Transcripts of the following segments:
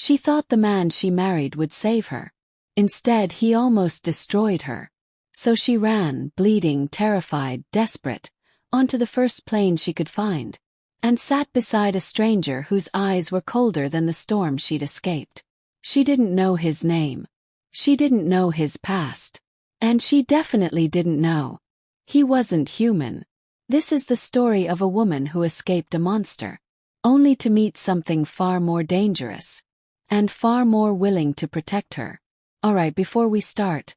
She thought the man she married would save her. Instead, he almost destroyed her. So she ran, bleeding, terrified, desperate, onto the first plane she could find, and sat beside a stranger whose eyes were colder than the storm she'd escaped. She didn't know his name. She didn't know his past. And she definitely didn't know. He wasn't human. This is the story of a woman who escaped a monster, only to meet something far more dangerous, and far more willing to protect her. Alright, before we start,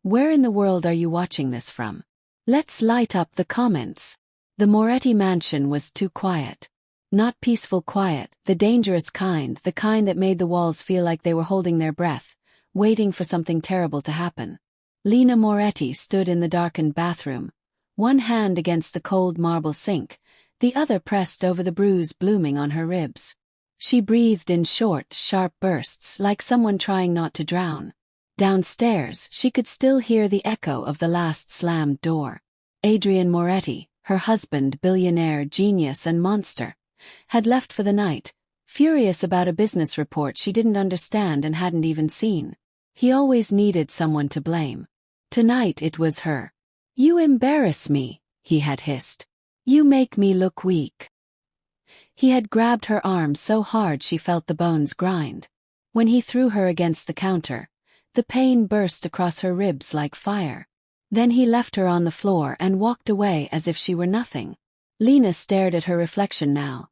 where in the world are you watching this from? Let's light up the comments. The Moretti mansion was too quiet. Not peaceful quiet, the dangerous kind, the kind that made the walls feel like they were holding their breath, waiting for something terrible to happen. Lena Moretti stood in the darkened bathroom, one hand against the cold marble sink, the other pressed over the bruise blooming on her ribs. She breathed in short, sharp bursts like someone trying not to drown. Downstairs, she could still hear the echo of the last slammed door. Adrian Moretti, her husband, billionaire, genius and monster, had left for the night, furious about a business report she didn't understand and hadn't even seen. He always needed someone to blame. Tonight it was her. "You embarrass me," he had hissed. "You make me look weak." He had grabbed her arm so hard she felt the bones grind. When he threw her against the counter, the pain burst across her ribs like fire. Then he left her on the floor and walked away as if she were nothing. Lena stared at her reflection now.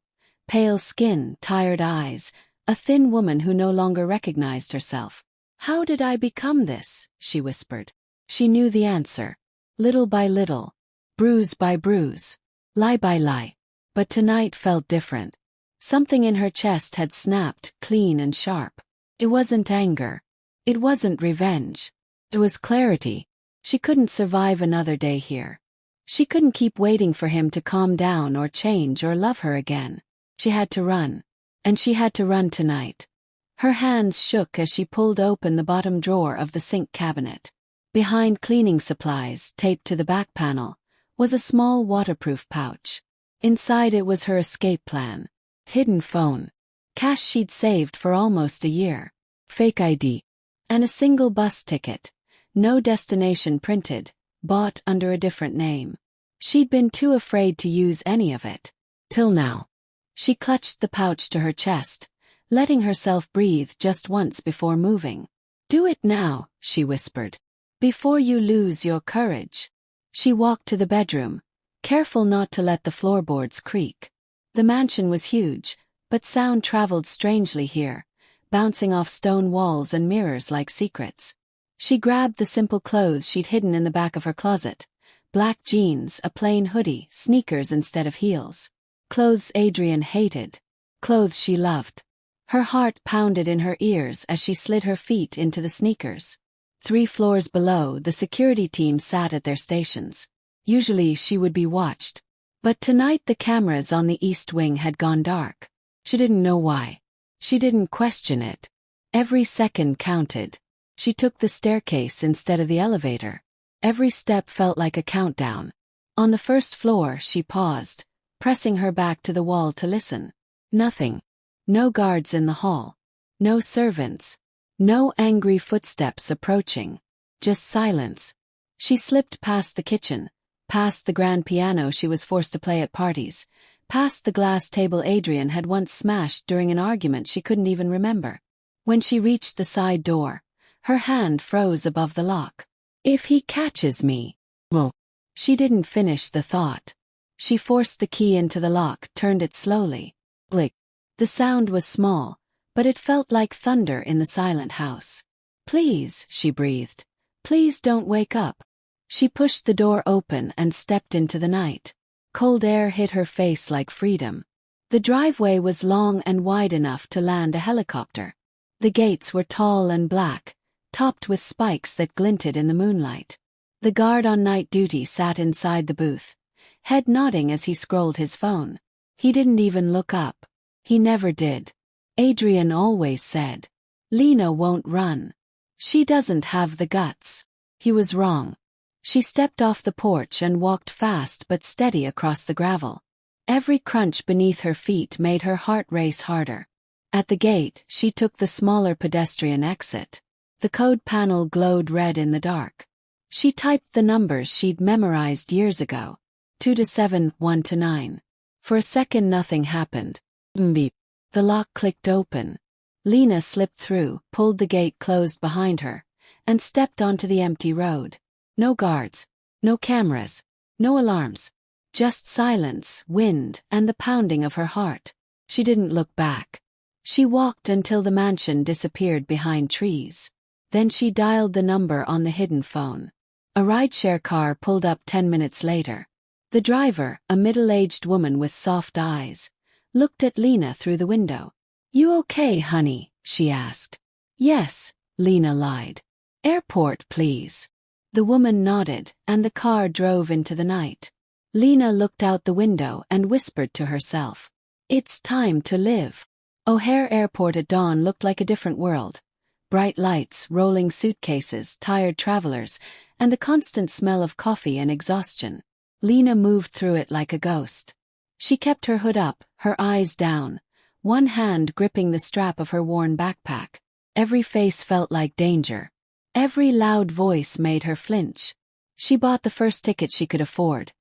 Pale skin, tired eyes, a thin woman who no longer recognized herself. "How did I become this?" she whispered. She knew the answer. Little by little. Bruise by bruise. Lie by lie. But tonight felt different. Something in her chest had snapped, clean and sharp. It wasn't anger. It wasn't revenge. It was clarity. She couldn't survive another day here. She couldn't keep waiting for him to calm down or change or love her again. She had to run. And she had to run tonight. Her hands shook as she pulled open the bottom drawer of the sink cabinet. Behind cleaning supplies, taped to the back panel, was a small waterproof pouch. Inside it was her escape plan. Hidden phone. Cash she'd saved for almost a year. Fake ID. And a single bus ticket. No destination printed, bought under a different name. She'd been too afraid to use any of it. Till now. She clutched the pouch to her chest, letting herself breathe just once before moving. "Do it now," she whispered. "Before you lose your courage." She walked to the bedroom, careful not to let the floorboards creak. The mansion was huge, but sound traveled strangely here, bouncing off stone walls and mirrors like secrets. She grabbed the simple clothes she'd hidden in the back of her closet. Black jeans, a plain hoodie, sneakers instead of heels. Clothes Adrian hated. Clothes she loved. Her heart pounded in her ears as she slid her feet into the sneakers. 3 floors below, the security team sat at their stations. Usually she would be watched. But tonight the cameras on the east wing had gone dark. She didn't know why. She didn't question it. Every second counted. She took the staircase instead of the elevator. Every step felt like a countdown. On the first floor she paused, pressing her back to the wall to listen. Nothing. No guards in the hall. No servants. No angry footsteps approaching. Just silence. She slipped past the kitchen, past the grand piano she was forced to play at parties, past the glass table Adrian had once smashed during an argument she couldn't even remember. When she reached the side door, her hand froze above the lock. "If he catches me." Well, she didn't finish the thought. She forced the key into the lock, turned it slowly. Click. The sound was small, but it felt like thunder in the silent house. "Please," she breathed. "Please don't wake up." She pushed the door open and stepped into the night. Cold air hit her face like freedom. The driveway was long and wide enough to land a helicopter. The gates were tall and black, topped with spikes that glinted in the moonlight. The guard on night duty sat inside the booth, head nodding as he scrolled his phone. He didn't even look up. He never did. Adrian always said, "Lena won't run. She doesn't have the guts." He was wrong. She stepped off the porch and walked fast but steady across the gravel. Every crunch beneath her feet made her heart race harder. At the gate, she took the smaller pedestrian exit. The code panel glowed red in the dark. She typed the numbers she'd memorized years ago. 2 to 7, 1 to 9. For a second nothing happened. Beep. The lock clicked open. Lena slipped through, pulled the gate closed behind her, and stepped onto the empty road. No guards, no cameras, no alarms. Just silence, wind, and the pounding of her heart. She didn't look back. She walked until the mansion disappeared behind trees. Then she dialed the number on the hidden phone. A rideshare car pulled up 10 minutes later. The driver, a middle-aged woman with soft eyes, looked at Lena through the window. "You okay, honey?" she asked. "Yes," Lena lied. "Airport, please." The woman nodded, and the car drove into the night. Lena looked out the window and whispered to herself, "It's time to live." O'Hare Airport at dawn looked like a different world. Bright lights, rolling suitcases, tired travelers, and the constant smell of coffee and exhaustion. Lena moved through it like a ghost. She kept her hood up, her eyes down, one hand gripping the strap of her worn backpack. Every face felt like danger. Every loud voice made her flinch. She bought the first ticket she could afford.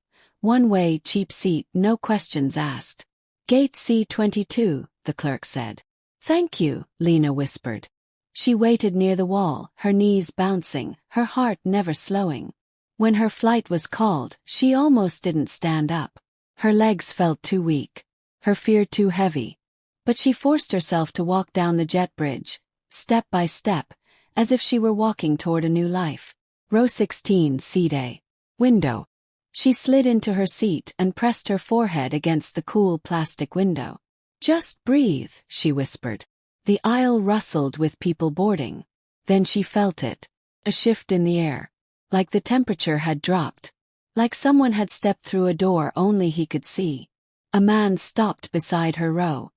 One way, cheap seat, no questions asked. "Gate C22, the clerk said. "Thank you," Lena whispered. She waited near the wall, her knees bouncing, her heart never slowing. When her flight was called, she almost didn't stand up. Her legs felt too weak, her fear too heavy. But she forced herself to walk down the jet bridge, step by step, as if she were walking toward a new life. Row 16, seat A. Window. She slid into her seat and pressed her forehead against the cool plastic window. "Just breathe," she whispered. The aisle rustled with people boarding. Then she felt it. A shift in the air. Like the temperature had dropped. Like someone had stepped through a door only he could see. A man stopped beside her row.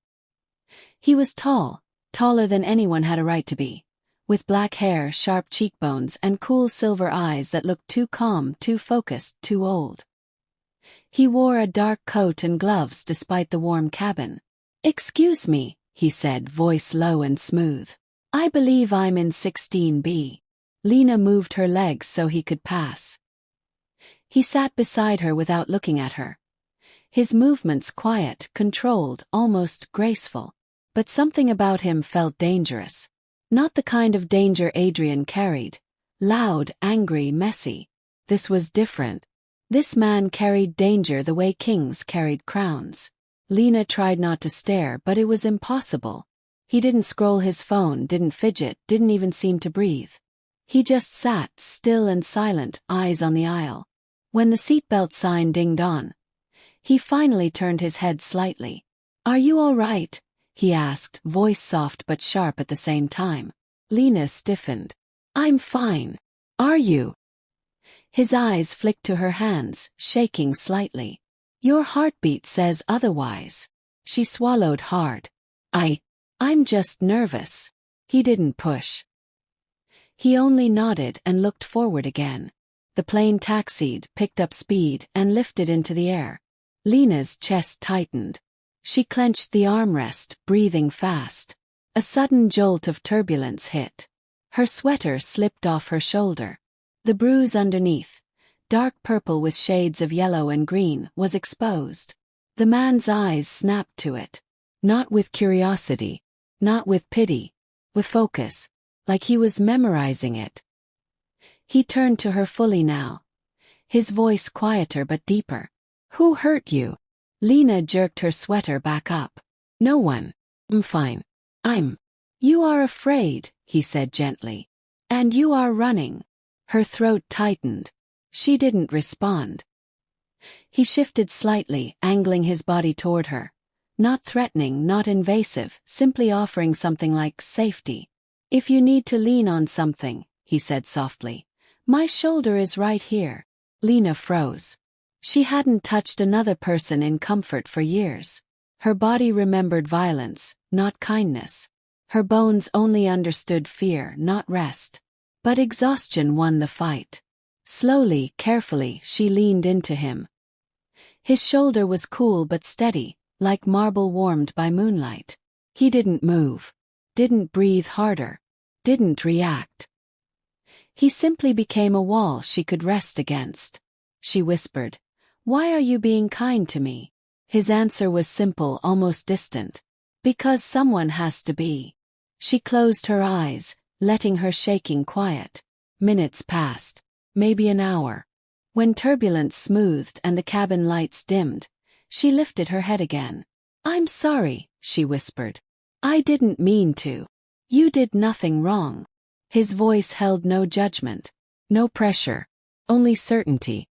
He was tall, taller than anyone had a right to be. With black hair, sharp cheekbones, and cool silver eyes that looked too calm, too focused, too old. He wore a dark coat and gloves despite the warm cabin. "Excuse me," he said, voice low and smooth. "I believe I'm in 16B. Lena moved her legs so he could pass. He sat beside her without looking at her. His movements quiet, controlled, almost graceful. But something about him felt dangerous. Not the kind of danger Adrian carried. Loud, angry, messy. This was different. This man carried danger the way kings carried crowns. Lena tried not to stare, but it was impossible. He didn't scroll his phone, didn't fidget, didn't even seem to breathe. He just sat, still and silent, eyes on the aisle. When the seatbelt sign dinged on, he finally turned his head slightly. "Are you all right?" he asked, voice soft but sharp at the same time. Lena stiffened. "I'm fine. Are you?" His eyes flicked to her hands, shaking slightly. "Your heartbeat says otherwise." She swallowed hard. I'm just nervous." He didn't push. He only nodded and looked forward again. The plane taxied, picked up speed, and lifted into the air. Lena's chest tightened. She clenched the armrest, breathing fast. A sudden jolt of turbulence hit. Her sweater slipped off her shoulder. The bruise underneath, dark purple with shades of yellow and green, was exposed. The man's eyes snapped to it. Not with curiosity, not with pity, with focus, like he was memorizing it. He turned to her fully now, his voice quieter but deeper. "Who hurt you?" Lena jerked her sweater back up. "No one. I'm fine. You are afraid," he said gently. "And you are running." Her throat tightened. She didn't respond. He shifted slightly, angling his body toward her. Not threatening, not invasive, simply offering something like safety. "If you need to lean on something," he said softly, "my shoulder is right here." Lena froze. She hadn't touched another person in comfort for years. Her body remembered violence, not kindness. Her bones only understood fear, not rest. But exhaustion won the fight. Slowly, carefully, she leaned into him. His shoulder was cool but steady, like marble warmed by moonlight. He didn't move, didn't breathe harder, didn't react. He simply became a wall she could rest against. She whispered, "Why are you being kind to me?" His answer was simple, almost distant. "Because someone has to be." She closed her eyes, letting her shaking quiet. Minutes passed, maybe an hour. When turbulence smoothed and the cabin lights dimmed, she lifted her head again. "I'm sorry," she whispered. "I didn't mean to. You did nothing wrong." His voice held no judgment, no pressure, only certainty.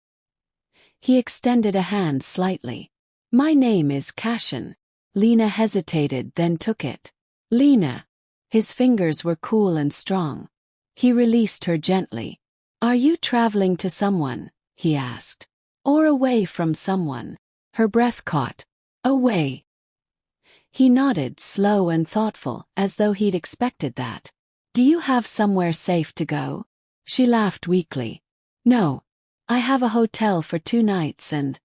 He extended a hand slightly. "My name is Cashin." Lena hesitated, then took it. "Lena." His fingers were cool and strong. He released her gently. "Are you traveling to someone?" he asked. "Or away from someone?" Her breath caught. "Away." He nodded, slow and thoughtful, as though he'd expected that. "Do you have somewhere safe to go?" She laughed weakly. "No. I have a hotel for 2 nights and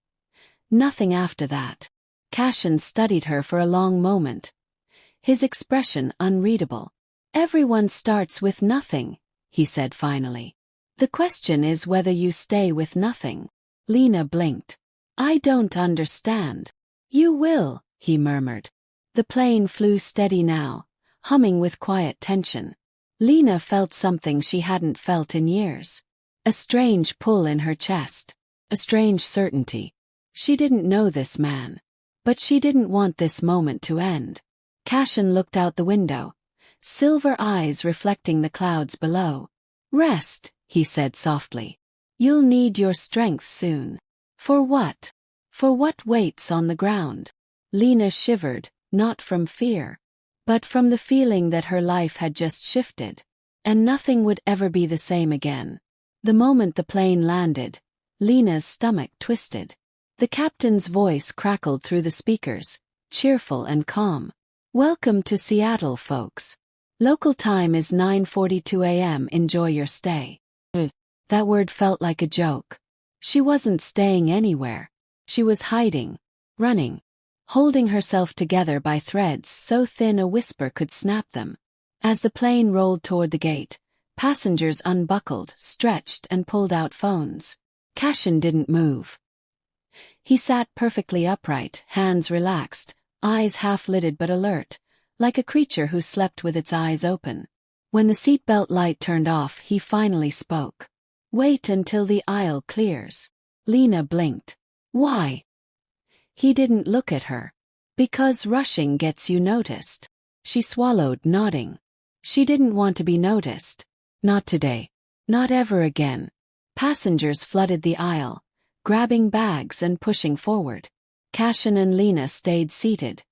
nothing after that." Cashin studied her for a long moment, his expression unreadable. "Everyone starts with nothing," he said finally. "The question is whether you stay with nothing." Lena blinked. "I don't understand." "You will," he murmured. The plane flew steady now, humming with quiet tension. Lena felt something she hadn't felt in years. A strange pull in her chest. A strange certainty. She didn't know this man. But she didn't want this moment to end. Cashin looked out the window, silver eyes reflecting the clouds below. "Rest," he said softly. "You'll need your strength soon." "For what?" "For what waits on the ground." Lena shivered, not from fear, but from the feeling that her life had just shifted, and nothing would ever be the same again. The moment the plane landed, Lena's stomach twisted. The captain's voice crackled through the speakers, cheerful and calm. "Welcome to Seattle, folks. Local time is 9:42 a.m. Enjoy your stay." That word felt like a joke. She wasn't staying anywhere. She was hiding, running, holding herself together by threads so thin a whisper could snap them. As the plane rolled toward the gate, passengers unbuckled, stretched, and pulled out phones. Cashin didn't move. He sat perfectly upright, hands relaxed, eyes half-lidded but alert, like a creature who slept with its eyes open. When the seatbelt light turned off, he finally spoke. "Wait until the aisle clears." Lena blinked. "Why?" He didn't look at her. "Because rushing gets you noticed." She swallowed, nodding. She didn't want to be noticed. Not today. Not ever again. Passengers flooded the aisle, grabbing bags and pushing forward. Cashin and Lena stayed seated,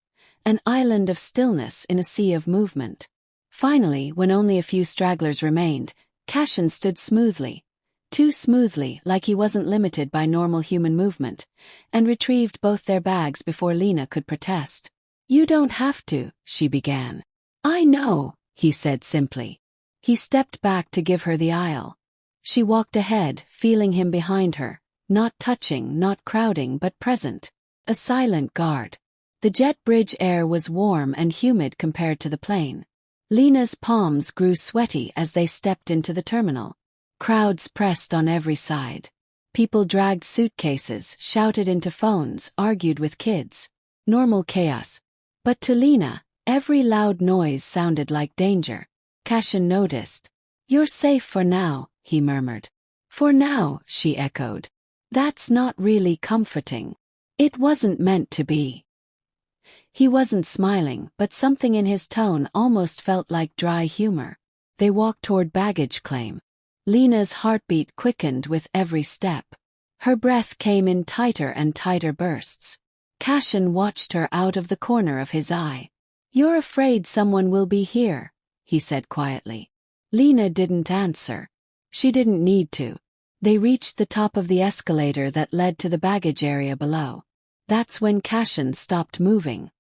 an island of stillness in a sea of movement. Finally, when only a few stragglers remained, Cashin stood smoothly, too smoothly, like he wasn't limited by normal human movement, and retrieved both their bags before Lena could protest. "You don't have to," she began. "I know," he said simply. He stepped back to give her the aisle. She walked ahead, feeling him behind her, not touching, not crowding, but present. A silent guard. The jet bridge air was warm and humid compared to the plane. Lena's palms grew sweaty as they stepped into the terminal. Crowds pressed on every side. People dragged suitcases, shouted into phones, argued with kids. Normal chaos. But to Lena, every loud noise sounded like danger. Cashin noticed. "You're safe for now," he murmured. "For now," she echoed. "That's not really comforting." It wasn't meant to be. He wasn't smiling, but something in his tone almost felt like dry humor. They walked toward baggage claim. Lena's heartbeat quickened with every step. Her breath came in tighter and tighter bursts. Cashin watched her out of the corner of his eye. "You're afraid someone will be here," he said quietly. Lena didn't answer. She didn't need to. They reached the top of the escalator that led to the baggage area below. That's when Cashin stopped moving.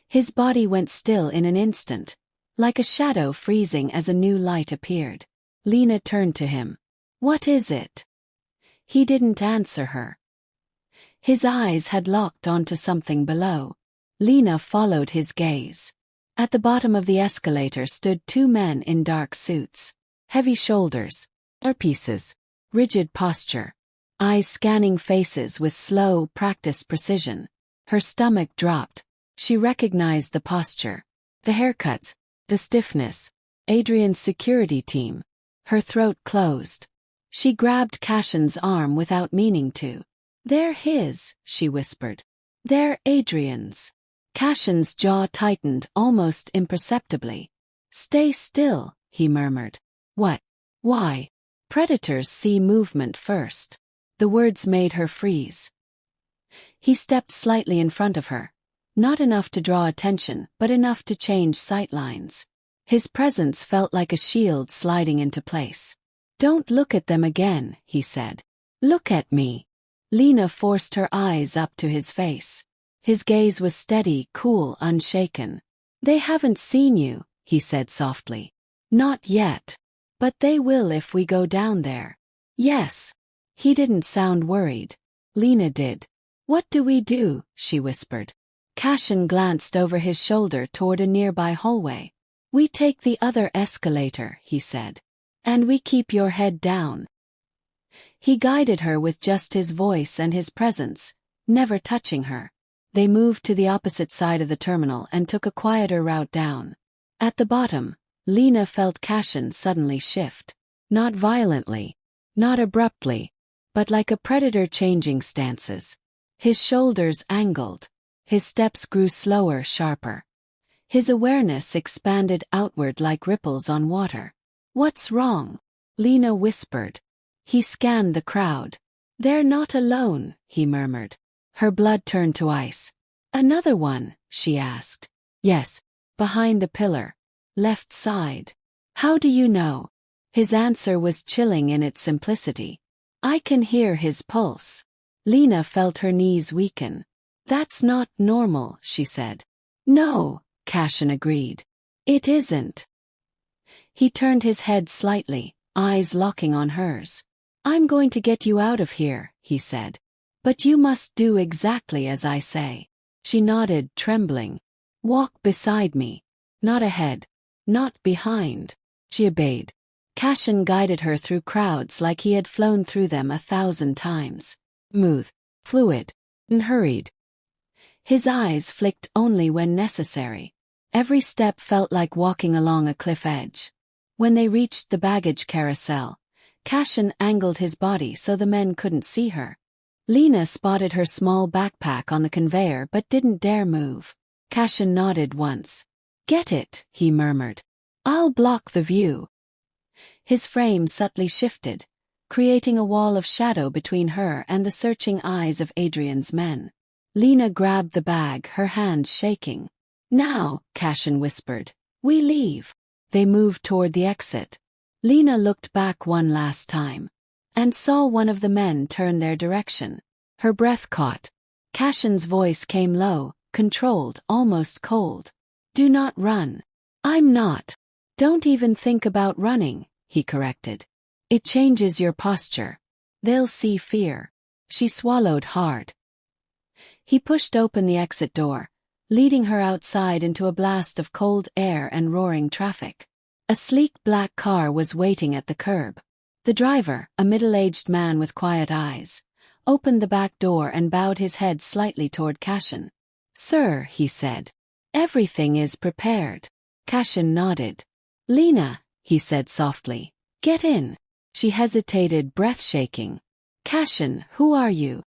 His body went still in an instant, like a shadow freezing as a new light appeared. Lena turned to him. "What is it?" He didn't answer her. His eyes had locked onto something below. Lena followed his gaze. At the bottom of the escalator stood two men in dark suits. Heavy shoulders, earpieces, rigid posture, eyes scanning faces with slow, practiced precision. Her stomach dropped. She recognized the posture, the haircuts, the stiffness. Adrian's security team. Her throat closed. She grabbed Cashin's arm without meaning to. "They're his," she whispered. "They're Adrian's." Cashin's jaw tightened almost imperceptibly. "Stay still," he murmured. "What? Why?" "Predators see movement first." The words made her freeze. He stepped slightly in front of her. Not enough to draw attention, but enough to change sightlines. His presence felt like a shield sliding into place. "Don't look at them again," he said. "Look at me." Lena forced her eyes up to his face. His gaze was steady, cool, unshaken. "They haven't seen you," he said softly. "Not yet. But they will if we go down there." "Yes." He didn't sound worried. Lena did. "What do we do?" she whispered. Cashin glanced over his shoulder toward a nearby hallway. "We take the other escalator," he said. "And we keep your head down." He guided her with just his voice and his presence, never touching her. They moved to the opposite side of the terminal and took a quieter route down. At the bottom, Lena felt Cashin suddenly shift. Not violently, not abruptly, but like a predator changing stances. His shoulders angled. His steps grew slower, sharper. His awareness expanded outward like ripples on water. "What's wrong?" Lena whispered. He scanned the crowd. "They're not alone," he murmured. Her blood turned to ice. "Another one?" she asked. "Yes, behind the pillar. Left side." "How do you know?" His answer was chilling in its simplicity. "I can hear his pulse." Lena felt her knees weaken. "That's not normal," she said. "No," Cashin agreed. "It isn't." He turned his head slightly, eyes locking on hers. "I'm going to get you out of here," he said. "But you must do exactly as I say." She nodded, trembling. "Walk beside me. Not ahead. Not behind." She obeyed. Cashin guided her through crowds like he had flown through them 1,000 times. Smooth, fluid, and hurried. His eyes flicked only when necessary. Every step felt like walking along a cliff edge. When they reached the baggage carousel, Cashin angled his body so the men couldn't see her. Lena spotted her small backpack on the conveyor but didn't dare move. Cashin nodded once. "Get it," he murmured. "I'll block the view." His frame subtly shifted, creating a wall of shadow between her and the searching eyes of Adrian's men. Lena grabbed the bag, her hands shaking. "Now," Cashin whispered, "we leave." They moved toward the exit. Lena looked back one last time and saw one of the men turn their direction. Her breath caught. Cashin's voice came low, controlled, almost cold. "Do not run." "I'm not." "Don't even think about running," he corrected. "It changes your posture. They'll see fear." She swallowed hard. He pushed open the exit door, leading her outside into a blast of cold air and roaring traffic. A sleek black car was waiting at the curb. The driver, a middle-aged man with quiet eyes, opened the back door and bowed his head slightly toward Cashin. "Sir," he said, "everything is prepared." Cashin nodded. "Lena," he said softly, "get in." She hesitated, breath shaking. "Cashin, who are you?"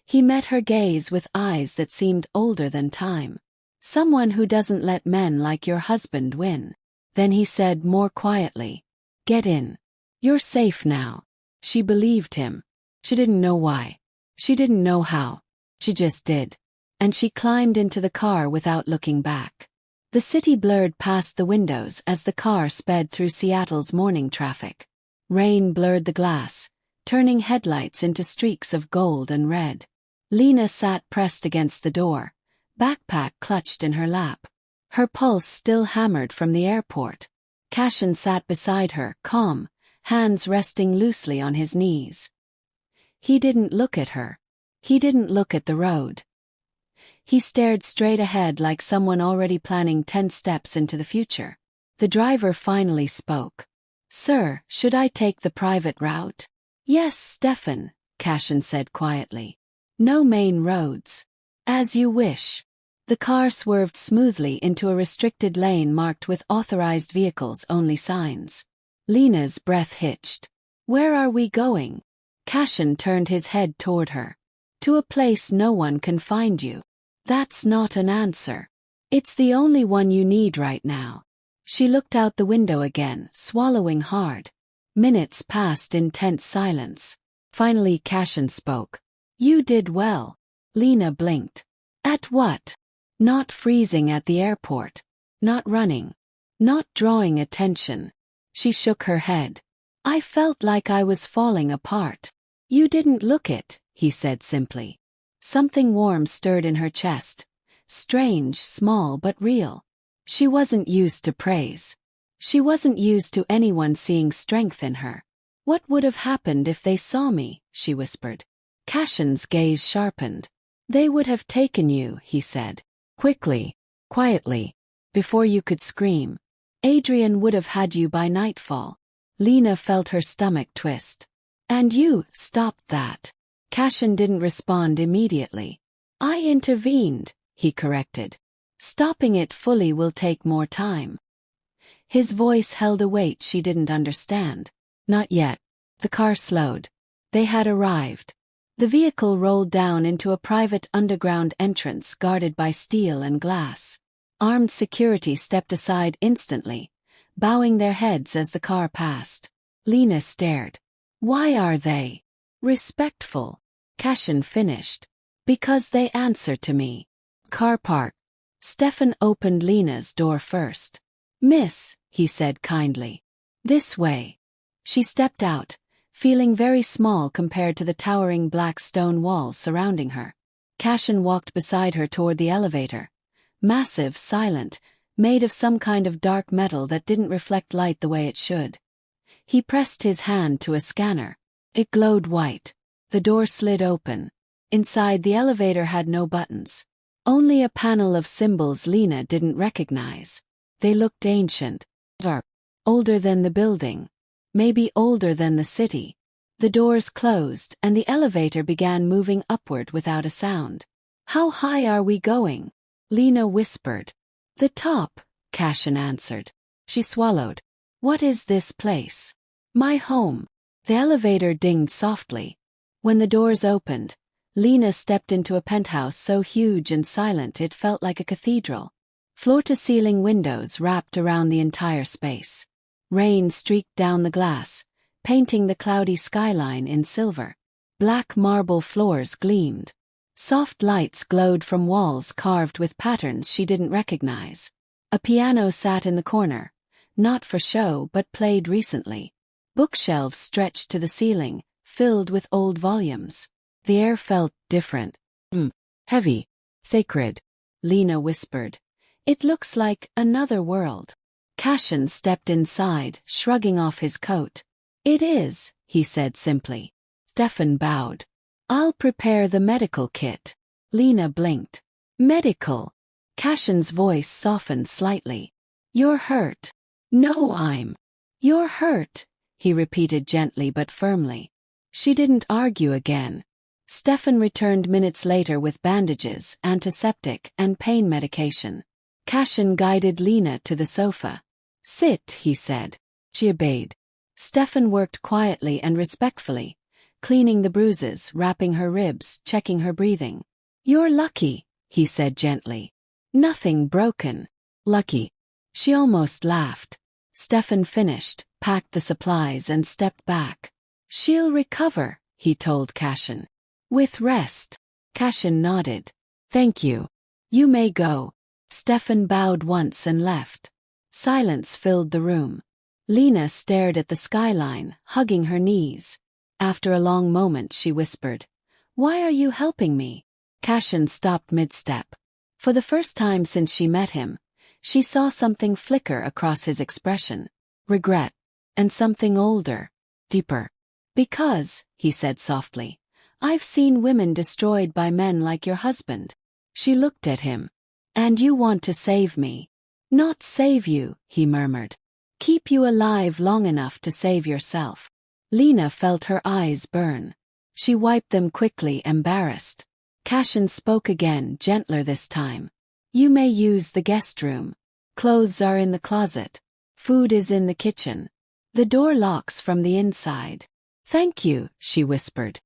He met her gaze with eyes that seemed older than time. "Someone who doesn't let men like your husband win." Then he said more quietly, "Get in. You're safe now." She believed him. She didn't know why. She didn't know how. She just did. And she climbed into the car without looking back. The city blurred past the windows as the car sped through Seattle's morning traffic. Rain blurred the glass, turning headlights into streaks of gold and red. Lena sat pressed against the door, backpack clutched in her lap. Her pulse still hammered from the airport. Cashin sat beside her, calm, hands resting loosely on his knees. He didn't look at her. He didn't look at the road. He stared straight ahead like someone already planning 10 steps into the future. The driver finally spoke. "Sir, should I take the private route?" "Yes, Stefan," Cashin said quietly. "No main roads." "As you wish." The car swerved smoothly into a restricted lane marked with authorized vehicles only signs. Lena's breath hitched. "Where are we going?" Cashin turned his head toward her. "To a place no one can find you." "That's not an answer. It's the only one you need right now." She looked out the window again, swallowing hard. Minutes passed in tense silence. Finally Cashin spoke. "You did well." Lena blinked. "At what?" "Not freezing at the airport. Not running. Not drawing attention." She shook her head. "I felt like I was falling apart." "You didn't look it," he said simply. Something warm stirred in her chest. Strange, small but real. She wasn't used to praise. She wasn't used to anyone seeing strength in her. "What would have happened if they saw me?" she whispered. Cashin's gaze sharpened. "They would have taken you," he said. "Quickly, quietly, before you could scream. Adrian would have had you by nightfall." Lena felt her stomach twist. "And you stopped that." Cashin didn't respond immediately. "I intervened," he corrected. "Stopping it fully will take more time." His voice held a weight she didn't understand. "Not yet." The car slowed. They had arrived. The vehicle rolled down into a private underground entrance guarded by steel and glass. Armed security stepped aside instantly, bowing their heads as the car passed. Lena stared. "Why are they respectful?" Cashin finished. "Because they answer to me." Car park. Stefan opened Lena's door first. "Miss," he said kindly. "This way." She stepped out, feeling very small compared to the towering black stone walls surrounding her. Cashin walked beside her toward the elevator. Massive, silent, made of some kind of dark metal that didn't reflect light the way it should. He pressed his hand to a scanner. It glowed white. The door slid open. Inside, the elevator had no buttons. Only a panel of symbols Lena didn't recognize. They looked ancient. Older than the building. Maybe older than the city. The doors closed, and the elevator began moving upward without a sound. "How high are we going?" Lena whispered. "The top," Cashin answered. She swallowed. "What is this place?" "My home." The elevator dinged softly. When the doors opened, Lena stepped into a penthouse so huge and silent it felt like a cathedral. Floor-to-ceiling windows wrapped around the entire space. Rain streaked down the glass, painting the cloudy skyline in silver. Black marble floors gleamed. Soft lights glowed from walls carved with patterns she didn't recognize. A piano sat in the corner, not for show but played recently. Bookshelves stretched to the ceiling, filled with old volumes. The air felt different. Heavy. Sacred. Lena whispered. "It looks like another world." Cashin stepped inside, shrugging off his coat. "It is," he said simply. Stefan bowed. "I'll prepare the medical kit." Lena blinked. "Medical?" Cashin's voice softened slightly. "You're hurt." "No, I'm." "You're hurt," he repeated gently but firmly. She didn't argue again. Stefan returned minutes later with bandages, antiseptic, and pain medication. Cashin guided Lena to the sofa. "Sit," he said. She obeyed. Stefan worked quietly and respectfully, cleaning the bruises, wrapping her ribs, checking her breathing. "You're lucky," he said gently. "Nothing broken." "Lucky." She almost laughed. Stefan finished, packed the supplies and stepped back. "She'll recover," he told Cashin. "With rest." Cashin nodded. "Thank you. You may go." Stefan bowed once and left. Silence filled the room. Lena stared at the skyline, hugging her knees. After a long moment she whispered, "Why are you helping me?" Cashin stopped mid-step. For the first time since she met him, she saw something flicker across his expression. Regret. And something older. Deeper. "Because," he said softly, "I've seen women destroyed by men like your husband." She looked at him. And you want to save me? Not save you, he murmured. Keep you alive long enough to save yourself. Lena felt her eyes burn. She wiped them quickly, embarrassed. Cashin spoke again, gentler this time. You may use the guest room. Clothes are in the closet. Food is in the kitchen. The door locks from the inside. Thank you, she whispered.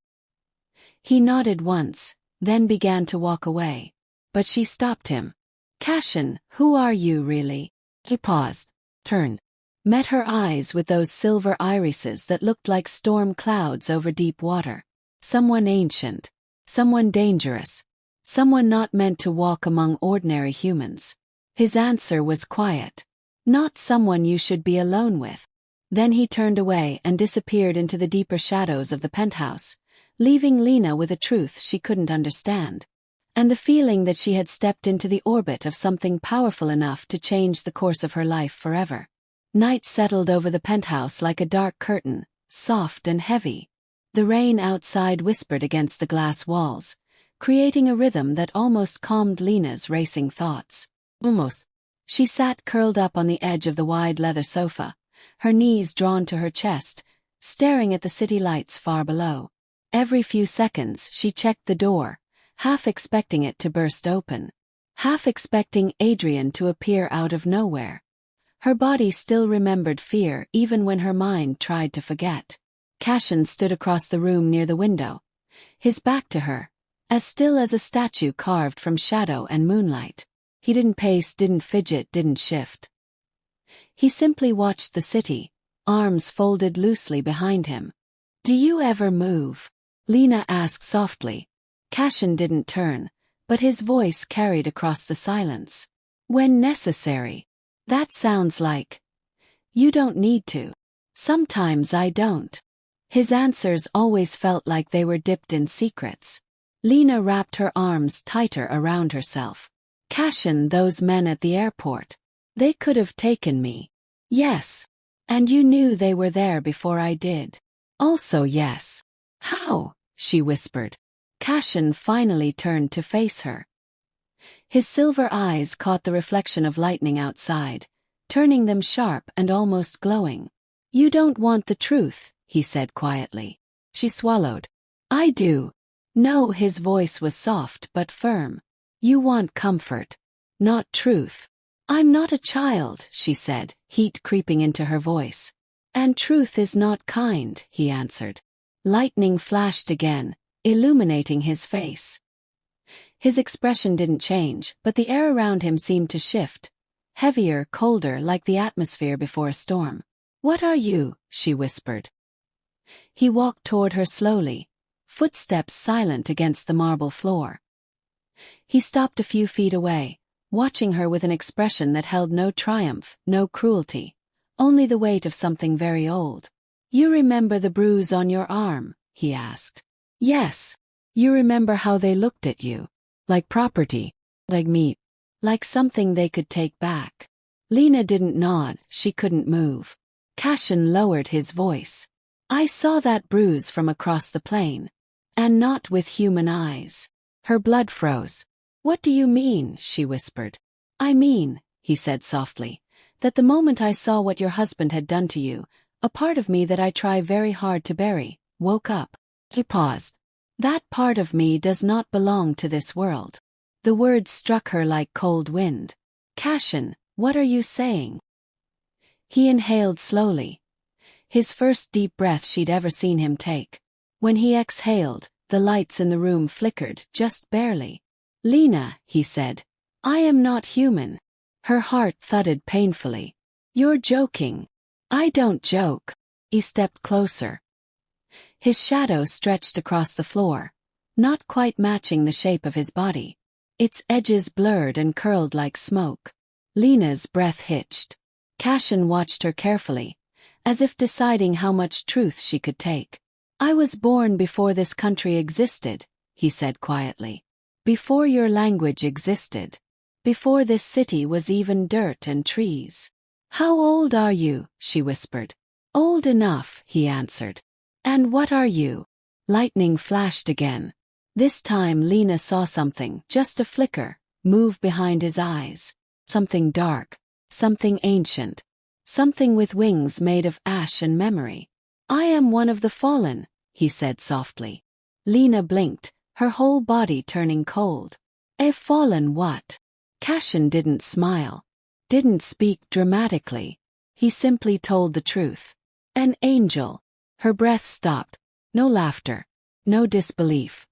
He nodded once, then began to walk away. But she stopped him. Cashin, who are you really? He paused, turned, met her eyes with those silver irises that looked like storm clouds over deep water. Someone ancient. Someone dangerous. Someone not meant to walk among ordinary humans. His answer was quiet. Not someone you should be alone with. Then he turned away and disappeared into the deeper shadows of the penthouse, leaving Lena with a truth she couldn't understand, and the feeling that she had stepped into the orbit of something powerful enough to change the course of her life forever. Night settled over the penthouse like a dark curtain, soft and heavy. The rain outside whispered against the glass walls, creating a rhythm that almost calmed Lena's racing thoughts. Almost. She sat curled up on the edge of the wide leather sofa, her knees drawn to her chest, staring at the city lights far below. Every few seconds she checked the door, half expecting it to burst open, half expecting Adrian to appear out of nowhere. Her body still remembered fear even when her mind tried to forget. Cashin stood across the room near the window, his back to her, as still as a statue carved from shadow and moonlight. He didn't pace, didn't fidget, didn't shift. He simply watched the city, arms folded loosely behind him. Do you ever move? Lena asked softly. Cashin didn't turn, but his voice carried across the silence. When necessary. That sounds like. You don't need to. Sometimes I don't. His answers always felt like they were dipped in secrets. Lena wrapped her arms tighter around herself. Cashin, those men at the airport. They could have taken me. Yes. And you knew they were there before I did. Also yes. How? She whispered. Cashin finally turned to face her. His silver eyes caught the reflection of lightning outside, turning them sharp and almost glowing. You don't want the truth, he said quietly. She swallowed. I do. No, his voice was soft but firm. You want comfort, not truth. I'm not a child, she said, heat creeping into her voice. And truth is not kind, he answered. Lightning flashed again, illuminating his face. His expression didn't change, but the air around him seemed to shift, heavier, colder, like the atmosphere before a storm. What are you? She whispered. He walked toward her slowly, footsteps silent against the marble floor. He stopped a few feet away, watching her with an expression that held no triumph, no cruelty, only the weight of something very old. You remember the bruise on your arm? He asked. Yes. You remember how they looked at you? Like property, like meat, like something they could take back. Lena didn't nod, she couldn't move. Cashin lowered his voice. I saw that bruise from across the plain, and not with human eyes. Her blood froze. What do you mean? She whispered. I mean, he said softly, that the moment I saw what your husband had done to you, a part of me that I try very hard to bury, woke up. He paused. That part of me does not belong to this world. The words struck her like cold wind. Cashin, what are you saying? He inhaled slowly. His first deep breath she'd ever seen him take. When he exhaled, the lights in the room flickered, just barely. Lena, he said, I am not human. Her heart thudded painfully. You're joking. I don't joke. He stepped closer. His shadow stretched across the floor, not quite matching the shape of his body. Its edges blurred and curled like smoke. Lena's breath hitched. Cashin watched her carefully, as if deciding how much truth she could take. I was born before this country existed, he said quietly. Before your language existed. Before this city was even dirt and trees. How old are you? She whispered. Old enough, he answered. And what are you? Lightning flashed again. This time Lena saw something, just a flicker, move behind his eyes. Something dark, something ancient, something with wings made of ash and memory. "I am one of the fallen," he said softly. Lena blinked, her whole body turning cold. "A fallen what?" Cashin didn't smile, didn't speak dramatically. He simply told the truth. "An angel." Her breath stopped. No laughter, no disbelief.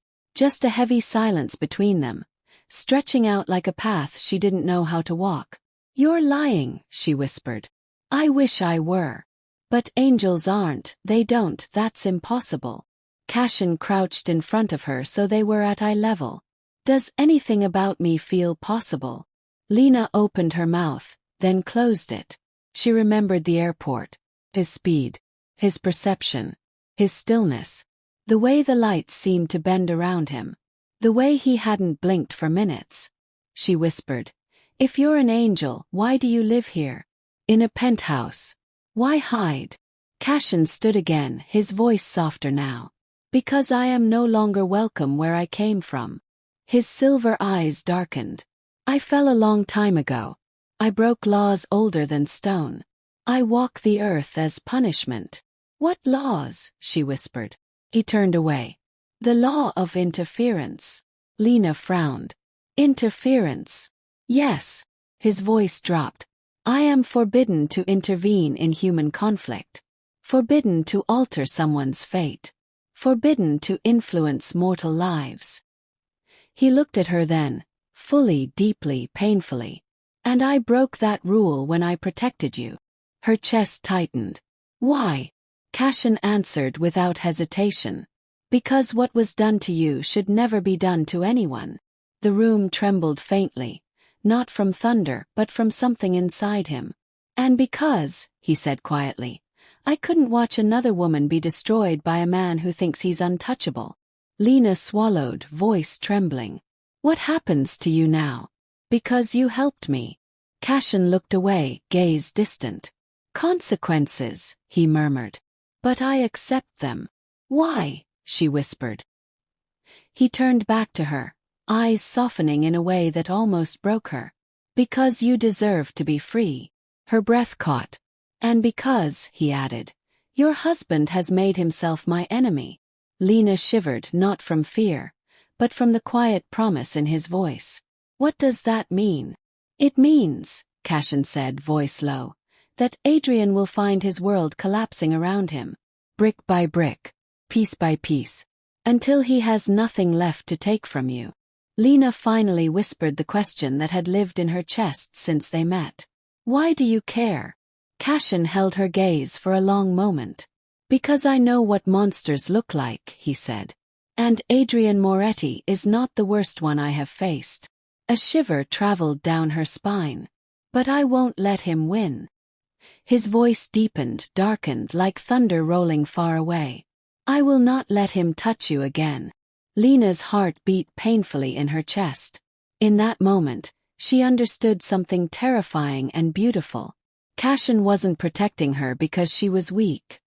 Just a heavy silence between them, stretching out like a path she didn't know how to walk. "You're lying," she whispered. "I wish I were. But angels aren't, they don't, that's impossible." Cashin crouched in front of her so they were at eye level. "Does anything about me feel possible?" Lena opened her mouth, then closed it. She remembered the airport, his speed, his perception, his stillness, the way the lights seemed to bend around him, the way he hadn't blinked for minutes. She whispered, "If you're an angel, why do you live here? In a penthouse. Why hide?" Cashin stood again, his voice softer now. "Because I am no longer welcome where I came from." His silver eyes darkened. "I fell a long time ago. I broke laws older than stone. I walk the earth as punishment." "What laws?" she whispered. He turned away. "The law of interference." Lena frowned. "Interference?" "Yes." His voice dropped. "I am forbidden to intervene in human conflict. Forbidden to alter someone's fate. Forbidden to influence mortal lives." He looked at her then, fully, deeply, painfully. "And I broke that rule when I protected you." Her chest tightened. "Why?" Cashin answered without hesitation. "Because what was done to you should never be done to anyone." The room trembled faintly, not from thunder but from something inside him. "And because," he said quietly, "I couldn't watch another woman be destroyed by a man who thinks he's untouchable." Lena swallowed, voice trembling. "What happens to you now?" "Because you helped me." Cashin looked away, gaze distant. "Consequences," he murmured. "But I accept them." "Why?" she whispered. He turned back to her, eyes softening in a way that almost broke her. "Because you deserve to be free." Her breath caught. "And because," he added, "your husband has made himself my enemy." Lena shivered, not from fear, but from the quiet promise in his voice. "What does that mean?" "It means," Cashin said, voice low, "that Adrian will find his world collapsing around him, brick by brick, piece by piece, until he has nothing left to take from you." Lena finally whispered the question that had lived in her chest since they met. "Why do you care?" Cashin held her gaze for a long moment. "Because I know what monsters look like," he said. "And Adrian Moretti is not the worst one I have faced." A shiver traveled down her spine. "But I won't let him win." His voice deepened, darkened like thunder rolling far away. "I will not let him touch you again." Lena's heart beat painfully in her chest. In that moment, she understood something terrifying and beautiful. Cashin wasn't protecting her because she was weak.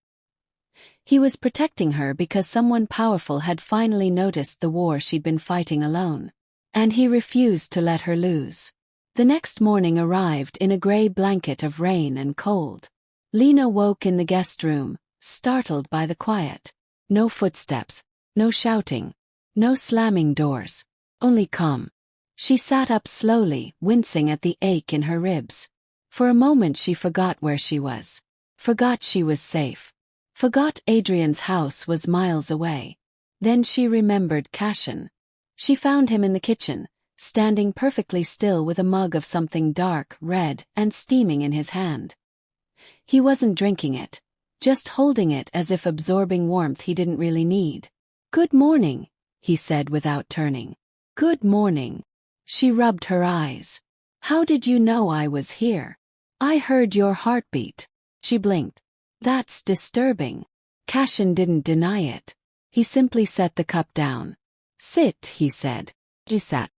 He was protecting her because someone powerful had finally noticed the war she'd been fighting alone. And he refused to let her lose. The next morning arrived in a gray blanket of rain and cold. Lena woke in the guest room, startled by the quiet. No footsteps, no shouting, no slamming doors, only calm. She sat up slowly, wincing at the ache in her ribs. For a moment she forgot where she was. Forgot she was safe. Forgot Adrian's house was miles away. Then she remembered Cashin. She found him in the kitchen, standing perfectly still with a mug of something dark, red, and steaming in his hand. He wasn't drinking it, just holding it as if absorbing warmth he didn't really need. "Good morning," he said without turning. "Good morning." She rubbed her eyes. "How did you know I was here?" "I heard your heartbeat." She blinked. "That's disturbing." Cashin didn't deny it. He simply set the cup down. "Sit," he said. She sat.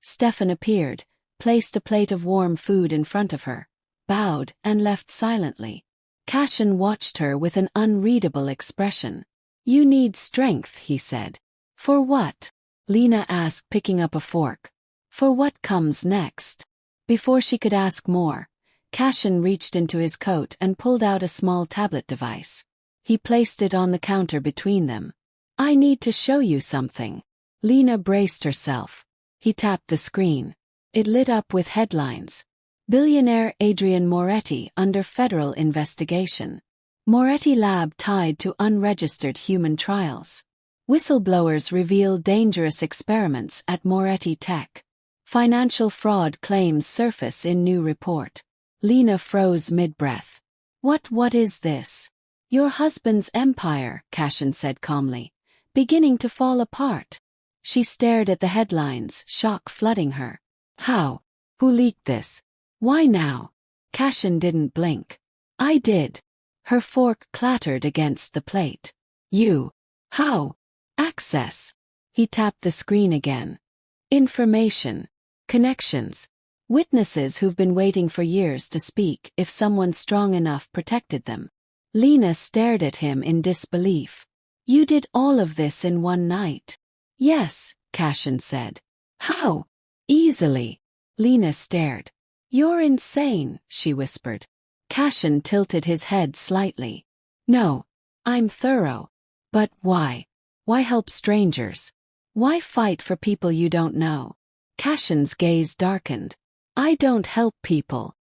Stefan appeared, placed a plate of warm food in front of her, bowed, and left silently. Cashin watched her with an unreadable expression. "You need strength," he said. "For what?" Lena asked, picking up a fork. For what comes next? Before she could ask more, Cashin reached into his coat and pulled out a small tablet device. He placed it on the counter between them. I need to show you something. Lena braced herself. He tapped the screen. It lit up with headlines. Billionaire Adrian Moretti under federal investigation. Moretti lab tied to unregistered human trials. Whistleblowers reveal dangerous experiments at Moretti Tech. Financial fraud claims surface in new report. Lena froze mid-breath. What is this? Your husband's empire, Cashin said calmly, beginning to fall apart. She stared at the headlines, shock flooding her. How? Who leaked this? Why now? Cashin didn't blink. I did. Her fork clattered against the plate. You. How? Access. He tapped the screen again. Information. Connections. Witnesses who've been waiting for years to speak if someone strong enough protected them. Lena stared at him in disbelief. You did all of this in one night? Yes, Cashin said. How? Easily. Lena stared. You're insane, she whispered. Cashin tilted his head slightly. No. I'm thorough. But why? Why help strangers? Why fight for people you don't know? Cashin's gaze darkened. I don't help people.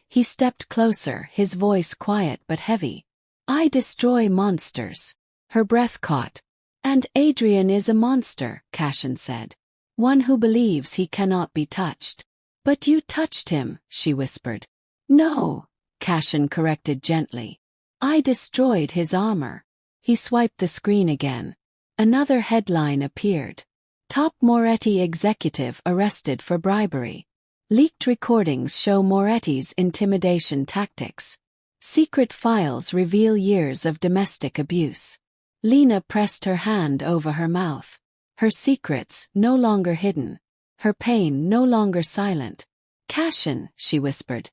He stepped closer, his voice quiet but heavy. I destroy monsters. Her breath caught. And Adrian is a monster, Cashin said. One who believes he cannot be touched. But you touched him, she whispered. No, Cashin corrected gently. I destroyed his armor. He swiped the screen again. Another headline appeared. Top Moretti executive arrested for bribery. Leaked recordings show Moretti's intimidation tactics. Secret files reveal years of domestic abuse. Lena pressed her hand over her mouth. Her secrets no longer hidden. Her pain no longer silent. Cashin, she whispered.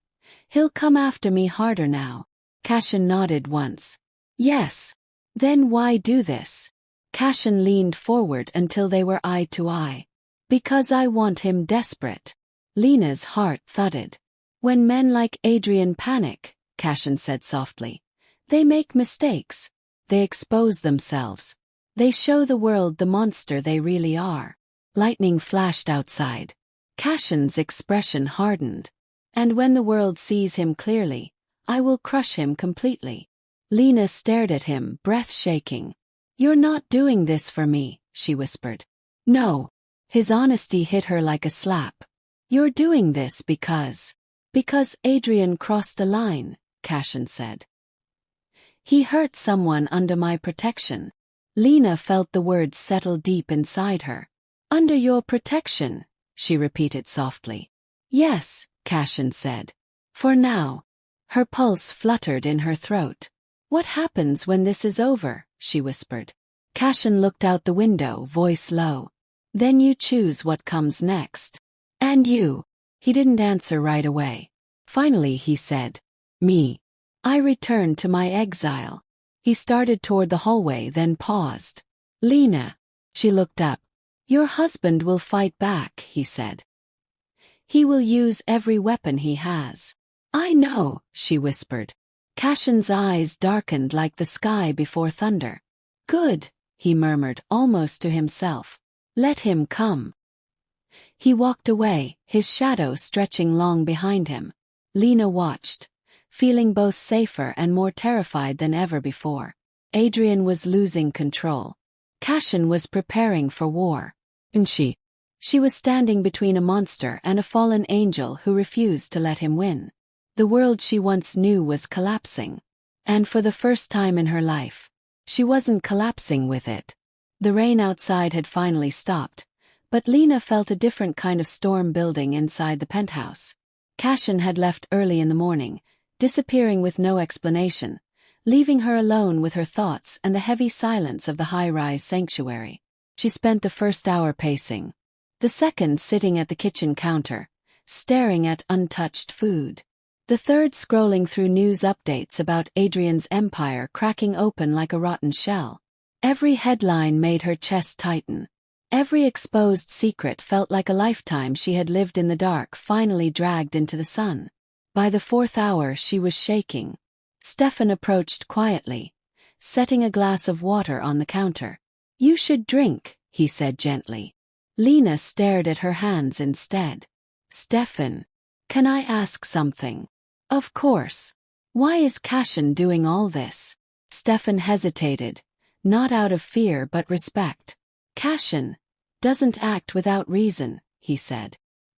He'll come after me harder now. Cashin nodded once. Yes. Then why do this? Cashin leaned forward until they were eye to eye. Because I want him desperate. Lena's heart thudded. When men like Adrian panic, Cashin said softly, they make mistakes. They expose themselves. They show the world the monster they really are. Lightning flashed outside. Cashin's expression hardened. And when the world sees him clearly, I will crush him completely. Lena stared at him, breath shaking. You're not doing this for me, she whispered. No. His honesty hit her like a slap. You're doing this because Adrian crossed a line, Cashin said. He hurt someone under my protection. Lena felt the words settle deep inside her. Under your protection, she repeated softly. Yes, Cashin said. For now. Her pulse fluttered in her throat. What happens when this is over? She whispered. Cashin looked out the window, voice low. Then you choose what comes next. And you? He didn't answer right away. Finally he said, me. I returned to my exile. He started toward the hallway, then paused. Lena. She looked up. Your husband will fight back, he said. He will use every weapon he has. I know, she whispered. Cashin's eyes darkened like the sky before thunder. Good, he murmured almost to himself. Let him come. He walked away, his shadow stretching long behind him. Lena watched, feeling both safer and more terrified than ever before. Adrian was losing control. Cashin was preparing for war. And she was standing between a monster and a fallen angel who refused to let him win. The world she once knew was collapsing. And for the first time in her life, she wasn't collapsing with it. The rain outside had finally stopped, but Lena felt a different kind of storm building inside the penthouse. Cashin had left early in the morning, disappearing with no explanation, leaving her alone with her thoughts and the heavy silence of the high-rise sanctuary. She spent the first hour pacing, the second sitting at the kitchen counter, staring at untouched food. The third scrolling through news updates about Adrian's empire cracking open like a rotten shell. Every headline made her chest tighten. Every exposed secret felt like a lifetime she had lived in the dark finally dragged into the sun. By the 4th hour she was shaking. Stefan approached quietly, setting a glass of water on the counter. "You should drink," he said gently. Lena stared at her hands instead. "Stefan, can I ask something?" "Of course. Why is Cashin doing all this?" Stefan hesitated, not out of fear but respect. "Cashin doesn't act without reason," he said.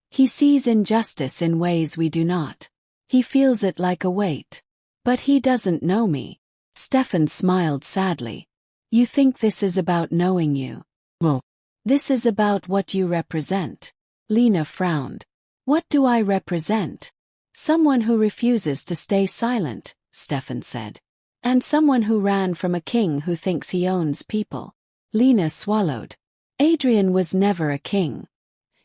"He sees injustice in ways we do not. He feels it like a weight. But he doesn't know me." Stefan smiled sadly. "You think this is about knowing you? Well, this is about what you represent." Lena frowned. "What do I represent?" "Someone who refuses to stay silent," Stefan said. "And someone who ran from a king who thinks he owns people." Lena swallowed. Adrian was never a king.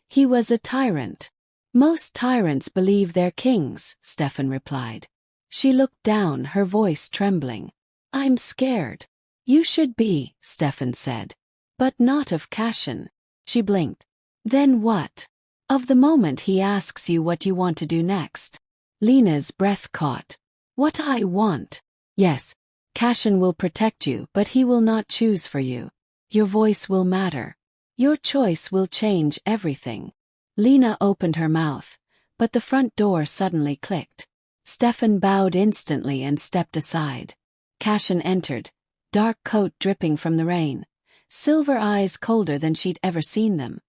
He was a tyrant. "Most tyrants believe they're kings," Stefan replied. She looked down, her voice trembling. "I'm scared." "You should be," Stefan said. "But not of Cashin." She blinked. "Then what?" "Of the moment he asks you what you want to do next." Lena's breath caught. "What I want?" "Yes. Cashin will protect you, but he will not choose for you. Your voice will matter. Your choice will change everything." Lena opened her mouth, but the front door suddenly clicked. Stefan bowed instantly and stepped aside. Cashin entered, dark coat dripping from the rain, silver eyes colder than she'd ever seen them.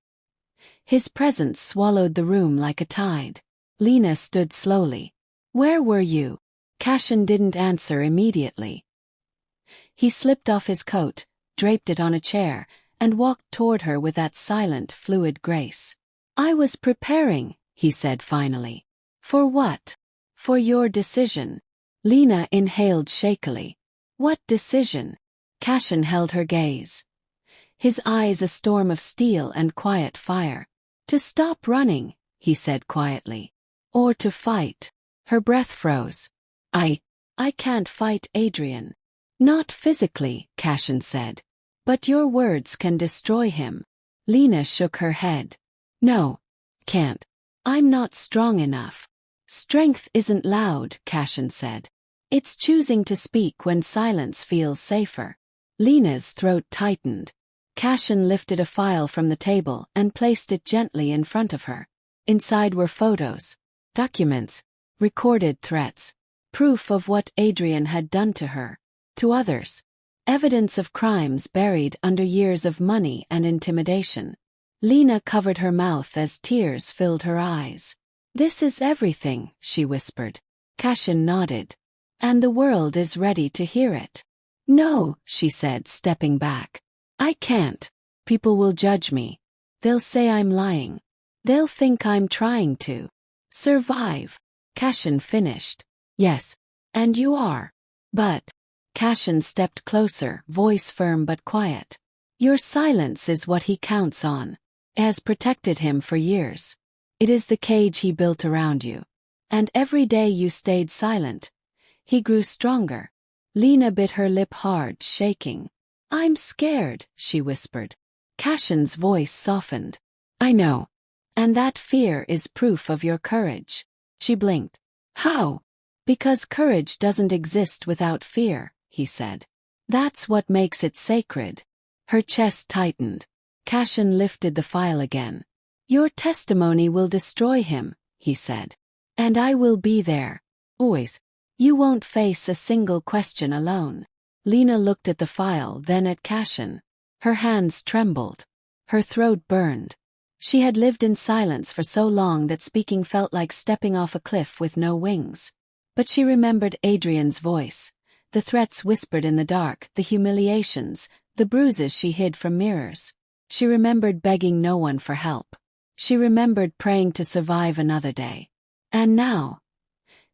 His presence swallowed the room like a tide. Lena stood slowly. "Where were you?" Cashin didn't answer immediately. He slipped off his coat, draped it on a chair, and walked toward her with that silent, fluid grace. "I was preparing," he said finally. "For what?" "For your decision." Lena inhaled shakily. "What decision?" Cashin held her gaze, his eyes a storm of steel and quiet fire. "To stop running," he said quietly. "Or to fight." Her breath froze. I can't fight Adrian." "Not physically," Cashin said. "But your words can destroy him." Lena shook her head. "No. Can't. I'm not strong enough." "Strength isn't loud," Cashin said. "It's choosing to speak when silence feels safer." Lena's throat tightened. Cashin lifted a file from the table and placed it gently in front of her. Inside were photos, documents, recorded threats, proof of what Adrian had done to her, to others, evidence of crimes buried under years of money and intimidation. Lena covered her mouth as tears filled her eyes. "This is everything," she whispered. Cashin nodded. "And the world is ready to hear it." "No," she said, stepping back. "I can't. People will judge me. They'll say I'm lying. They'll think I'm trying to survive." Cashin finished. "Yes. And you are. But..." Cashin stepped closer, voice firm but quiet. "Your silence is what he counts on. It has protected him for years. It is the cage he built around you. And every day you stayed silent, he grew stronger." Lena bit her lip hard, shaking. "I'm scared," she whispered. Cashin's voice softened. "I know. And that fear is proof of your courage." She blinked. "How?" "Because courage doesn't exist without fear," he said. "That's what makes it sacred." Her chest tightened. Cashin lifted the file again. "Your testimony will destroy him," he said. "And I will be there. Always. You won't face a single question alone." Lena looked at the file, then at Cashin. Her hands trembled. Her throat burned. She had lived in silence for so long that speaking felt like stepping off a cliff with no wings. But she remembered Adrian's voice, the threats whispered in the dark, the humiliations, the bruises she hid from mirrors. She remembered begging no one for help. She remembered praying to survive another day. And now,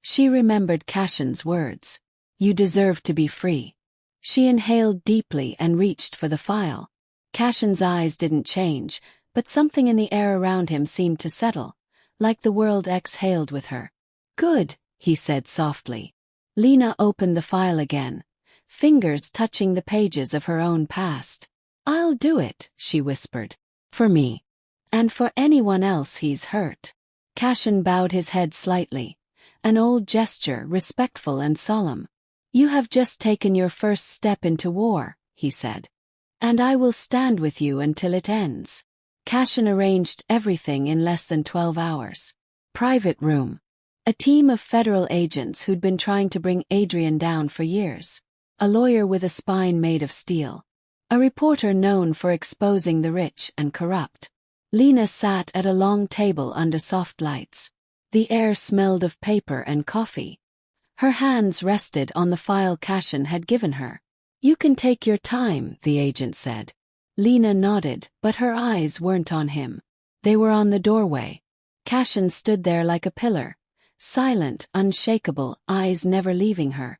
she remembered Cashin's words. "You deserve to be free." She inhaled deeply and reached for the file. Cashin's eyes didn't change, but something in the air around him seemed to settle, like the world exhaled with her. "Good," he said softly. Lena opened the file again, fingers touching the pages of her own past. "I'll do it," she whispered. For me. And for anyone else he's hurt. Cashin bowed his head slightly, an old gesture respectful and solemn. You have just taken your first step into war, he said. And I will stand with you until it ends. Cashin arranged everything in less than 12 hours. Private room. A team of federal agents who'd been trying to bring Adrian down for years. A lawyer with a spine made of steel. A reporter known for exposing the rich and corrupt. Lena sat at a long table under soft lights. The air smelled of paper and coffee. Her hands rested on the file Cashin had given her. You can take your time, the agent said. Lena nodded, but her eyes weren't on him. They were on the doorway. Cashin stood there like a pillar, silent, unshakable, eyes never leaving her.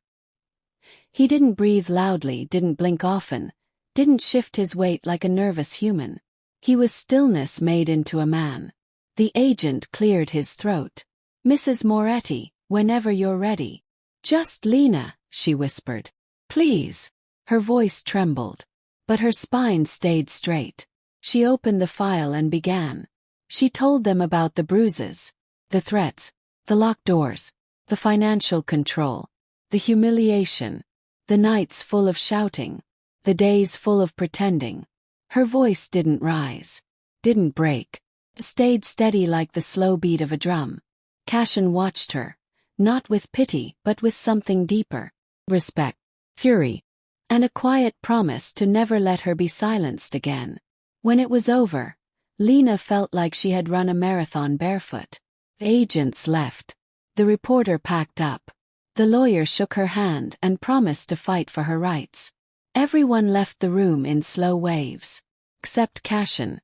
He didn't breathe loudly, didn't blink often, didn't shift his weight like a nervous human. He was stillness made into a man. The agent cleared his throat. Mrs. Moretti, whenever you're ready. Just Lena, she whispered. Please. Her voice trembled, but her spine stayed straight. She opened the file and began. She told them about the bruises, the threats, the locked doors, the financial control, the humiliation, the nights full of shouting, the days full of pretending. Her voice didn't rise, didn't break, stayed steady like the slow beat of a drum. Cashin watched her, not with pity but with something deeper, respect, fury, and a quiet promise to never let her be silenced again. When it was over, Lena felt like she had run a marathon barefoot. The agents left. The reporter packed up. The lawyer shook her hand and promised to fight for her rights. Everyone left the room in slow waves. Except Cashin.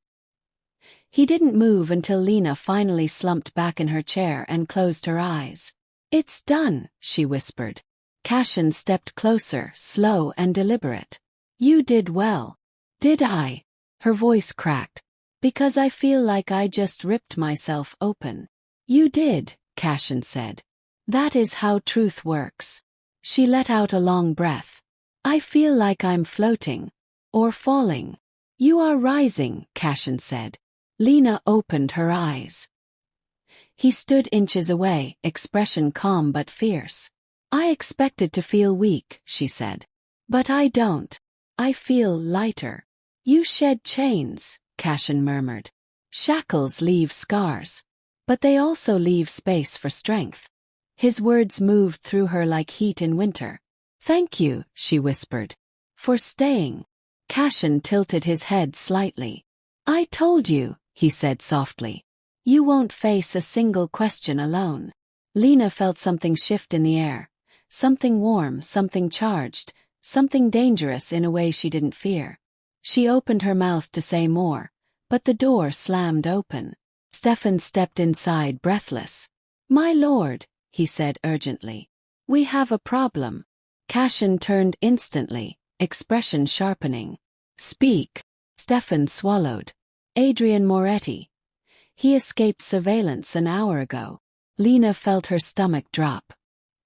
He didn't move until Lena finally slumped back in her chair and closed her eyes. It's done, she whispered. Cashin stepped closer, slow and deliberate. You did well. Did I? Her voice cracked. Because I feel like I just ripped myself open. You did, Cashin said. That is how truth works. She let out a long breath. I feel like I'm floating. Or falling. You are rising, Cashin said. Lena opened her eyes. He stood inches away, expression calm but fierce. I expected to feel weak, she said. But I don't. I feel lighter. You shed chains, Cashin murmured. Shackles leave scars. But they also leave space for strength. His words moved through her like heat in winter. Thank you, she whispered. For staying. Cashin tilted his head slightly. I told you, he said softly. You won't face a single question alone. Lena felt something shift in the air. Something warm, something charged, something dangerous in a way she didn't fear. She opened her mouth to say more, but the door slammed open. Stefan stepped inside breathless. My lord, he said urgently. We have a problem. Cashin turned instantly, expression sharpening. Speak. Stefan swallowed. Adrian Moretti. He escaped surveillance an hour ago. Lena felt her stomach drop.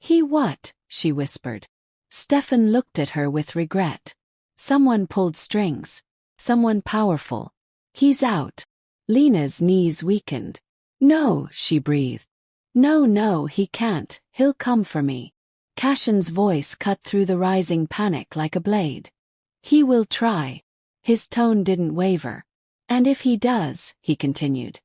He what? She whispered. Stefan looked at her with regret. Someone pulled strings. Someone powerful. He's out. Lena's knees weakened. No, she breathed. No, he can't. He'll come for me. Cashin's voice cut through the rising panic like a blade. He will try. His tone didn't waver. And if he does, he continued,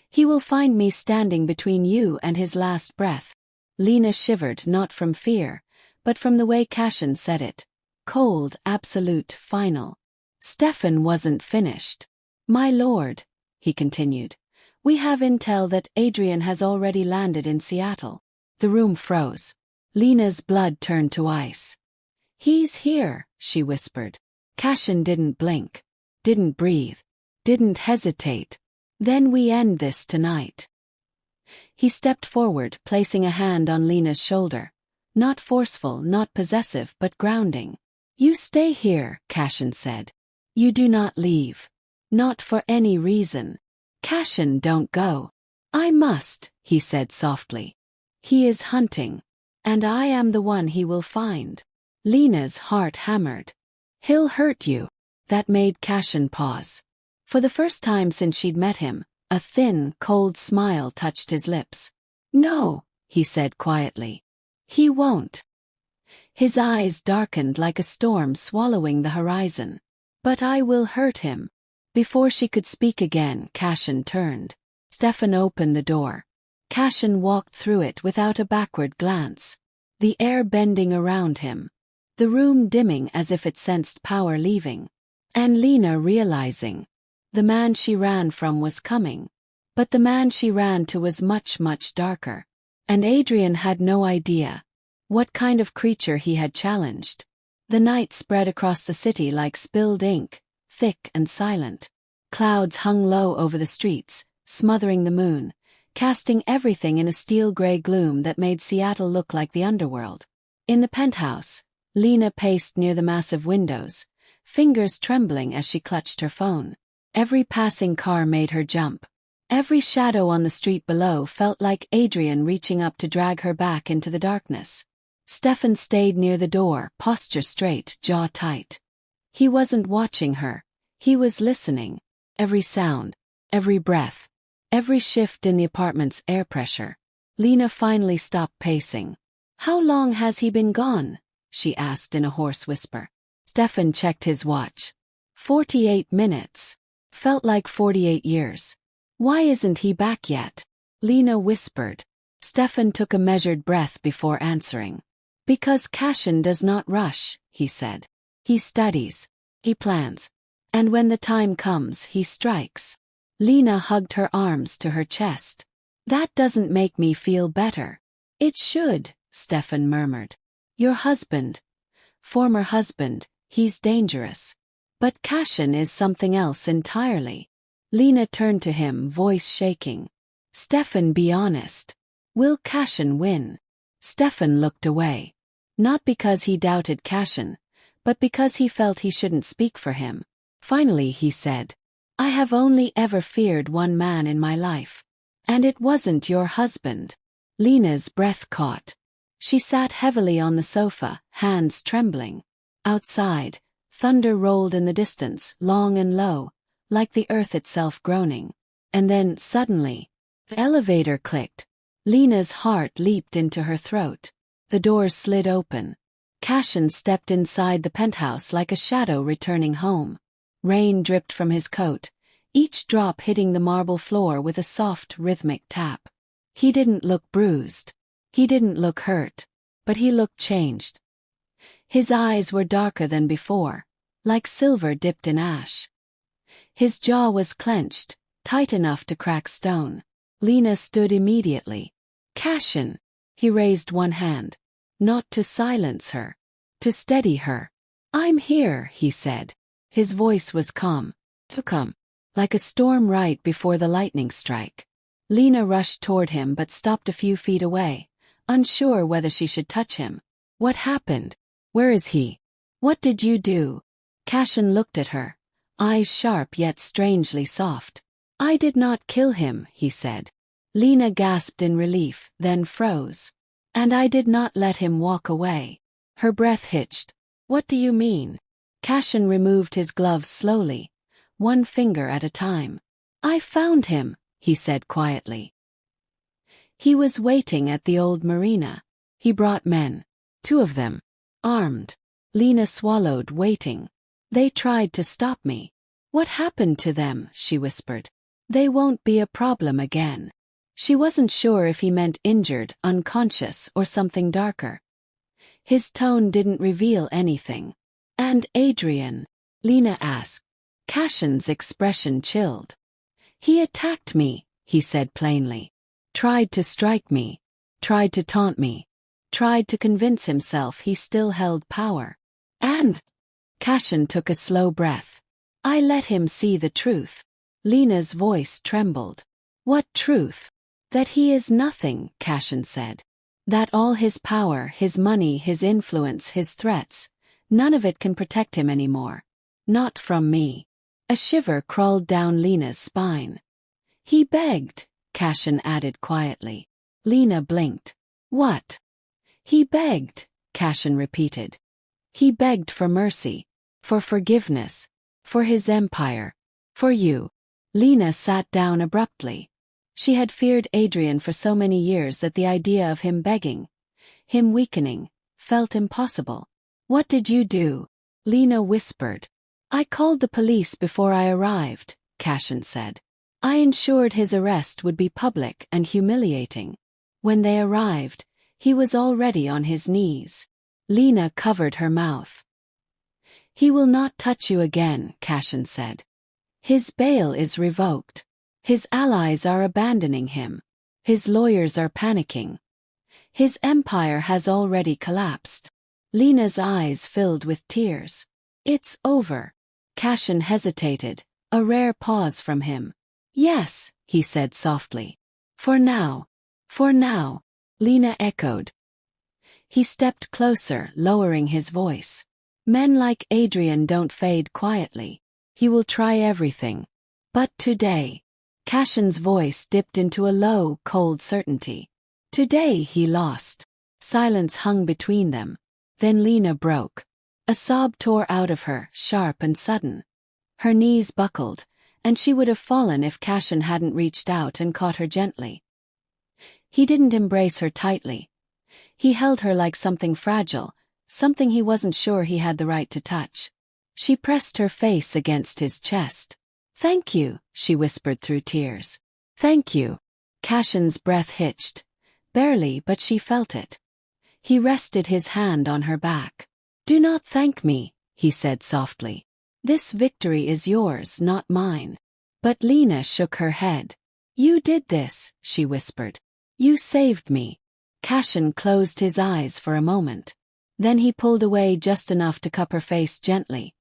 he will find me standing between you and his last breath. Lena shivered not from fear, but from the way Cashin said it. Cold, absolute, final. Stefan wasn't finished. My lord, he continued, we have intel that Adrian has already landed in Seattle. The room froze. Lena's blood turned to ice. He's here, she whispered. Cashin didn't blink, didn't breathe, didn't hesitate. Then we end this tonight. He stepped forward, placing a hand on Lena's shoulder. Not forceful, not possessive, but grounding. You stay here, Cashin said. You do not leave. Not for any reason. Cashin, don't go. I must, he said softly. He is hunting. And I am the one he will find. Lena's heart hammered. He'll hurt you. That made Cashin pause. For the first time since she'd met him, a thin, cold smile touched his lips. "No," he said quietly. "He won't." His eyes darkened like a storm swallowing the horizon. "But I will hurt him." Before she could speak again, Cashin turned. Stefan opened the door. Cashin walked through it without a backward glance. The air bending around him. The room dimming as if it sensed power leaving. And Lena realizing. The man she ran from was coming. But the man she ran to was much, much darker. And Adrian had no idea what kind of creature he had challenged. The night spread across the city like spilled ink, thick and silent. Clouds hung low over the streets, smothering the moon, casting everything in a steel-gray gloom that made Seattle look like the underworld. In the penthouse, Lena paced near the massive windows, fingers trembling as she clutched her phone. Every passing car made her jump. Every shadow on the street below felt like Adrian reaching up to drag her back into the darkness. Stefan stayed near the door, posture straight, jaw tight. He wasn't watching her. He was listening. Every sound, every breath, every shift in the apartment's air pressure. Lena finally stopped pacing. "How long has he been gone?" she asked in a hoarse whisper. Stefan checked his watch. 48 minutes. Felt like 48 years. "Why isn't he back yet?" Lena whispered. Stefan took a measured breath before answering. "Because Cashin does not rush," he said. "He studies. He plans. And when the time comes, he strikes." Lena hugged her arms to her chest. "That doesn't make me feel better." "It should," Stefan murmured. "Your husband. Former husband, he's dangerous. But Cashin is something else entirely." Lena turned to him, voice shaking. "Stefan, be honest. Will Cashin win?" Stefan looked away. Not because he doubted Cashin, but because he felt he shouldn't speak for him. Finally he said, "I have only ever feared one man in my life. And it wasn't your husband." Lena's breath caught. She sat heavily on the sofa, hands trembling. Outside, thunder rolled in the distance, long and low, like the earth itself groaning. And then, suddenly, the elevator clicked. Lena's heart leaped into her throat. The doors slid open. Cashin stepped inside the penthouse like a shadow returning home. Rain dripped from his coat, each drop hitting the marble floor with a soft, rhythmic tap. He didn't look bruised. He didn't look hurt. But he looked changed. His eyes were darker than before, like silver dipped in ash. His jaw was clenched, tight enough to crack stone. Lena stood immediately. "Cashin!" He raised one hand. Not to silence her. To steady her. "I'm here," he said. His voice was calm. "To come." Like a storm right before the lightning strike. Lena rushed toward him but stopped a few feet away, unsure whether she should touch him. "What happened? Where is he? What did you do?" Cashin looked at her, eyes sharp yet strangely soft. "I did not kill him," he said. Lena gasped in relief, then froze. "And I did not let him walk away." Her breath hitched. "What do you mean?" Cashin removed his gloves slowly, one finger at a time. "I found him," he said quietly. "He was waiting at the old marina. He brought men. 2 of them. Armed." Lena swallowed, waiting. "They tried to stop me." "What happened to them?" she whispered. "They won't be a problem again." She wasn't sure if he meant injured, unconscious, or something darker. His tone didn't reveal anything. "And Adrian?" Lena asked. Cashin's expression chilled. "He attacked me," he said plainly. "Tried to strike me. Tried to taunt me. Tried to convince himself he still held power. And..." Cashin took a slow breath. "I let him see the truth." Lena's voice trembled. "What truth?" "That he is nothing," Cashin said. "That all his power, his money, his influence, his threats, none of it can protect him anymore. Not from me." A shiver crawled down Lena's spine. "He begged," Cashin added quietly. Lena blinked. "What?" "He begged," Cashin repeated. "He begged for mercy, for forgiveness, for his empire, For you. Lena sat down abruptly. She had feared Adrian for so many years that the idea of him begging, him weakening, felt impossible. What did you do? Lena whispered. I called the police before I arrived, Cashin said. I ensured his arrest would be public and humiliating. When they arrived, he was already on his knees. Lena covered her mouth. He will not touch you again, Cashin said. His bail is revoked. His allies are abandoning him. His lawyers are panicking. His empire has already collapsed. Lena's eyes filled with tears. It's over. Cashin hesitated, a rare pause from him. Yes, he said softly. For now. For now. Lena echoed. He stepped closer, lowering his voice. Men like Adrian don't fade quietly. He will try everything. But today. Cashin's voice dipped into a low, cold certainty. Today he lost. Silence hung between them. Then Lena broke. A sob tore out of her, sharp and sudden. Her knees buckled, and she would have fallen if Cashin hadn't reached out and caught her gently. He didn't embrace her tightly. He held her like something fragile, something he wasn't sure he had the right to touch. She pressed her face against his chest. Thank you, she whispered through tears. Thank you. Cashin's breath hitched. Barely, but she felt it. He rested his hand on her back. Do not thank me, he said softly. This victory is yours, not mine. But Lena shook her head. You did this, she whispered. You saved me. Cashin closed his eyes for a moment. Then he pulled away just enough to cup her face gently,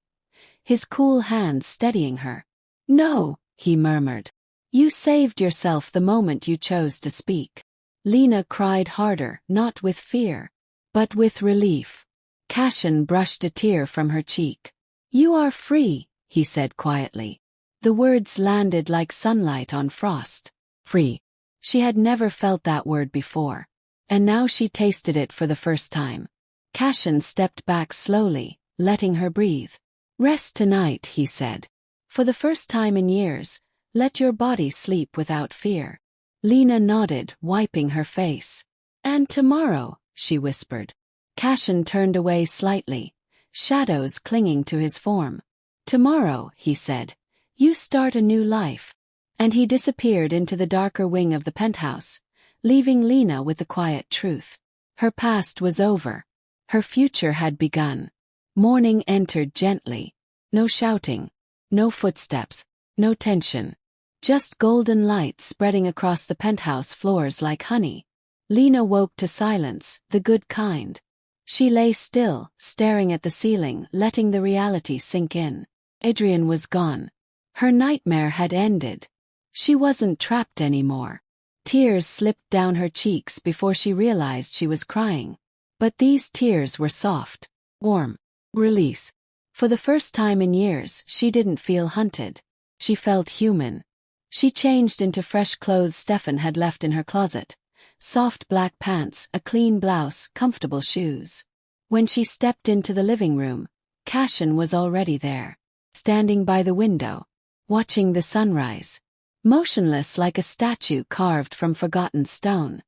his cool hand steadying her. No, he murmured. You saved yourself the moment you chose to speak. Lena cried harder, not with fear, but with relief. Cashin brushed a tear from her cheek. You are free, he said quietly. The words landed like sunlight on frost. Free. She had never felt that word before. And now she tasted it for the first time. Cashin stepped back slowly, letting her breathe. Rest tonight, he said. For the first time in years, let your body sleep without fear. Lena nodded, wiping her face. And tomorrow, she whispered. Cashin turned away slightly, shadows clinging to his form. Tomorrow, he said, you start a new life. And he disappeared into the darker wing of the penthouse, leaving Lena with the quiet truth. Her past was over. Her future had begun. Morning entered gently. No shouting. No footsteps. No tension. Just golden light spreading across the penthouse floors like honey. Lena woke to silence, the good kind. She lay still, staring at the ceiling, letting the reality sink in. Adrian was gone. Her nightmare had ended. She wasn't trapped anymore. Tears slipped down her cheeks before she realized she was crying. But these tears were soft, warm. Release. For the first time in years, she didn't feel hunted. She felt human. She changed into fresh clothes Stefan had left in her closet. Soft black pants, a clean blouse, comfortable shoes. When she stepped into the living room, Cashin was already there, standing by the window, watching the sunrise, motionless like a statue carved from forgotten stone.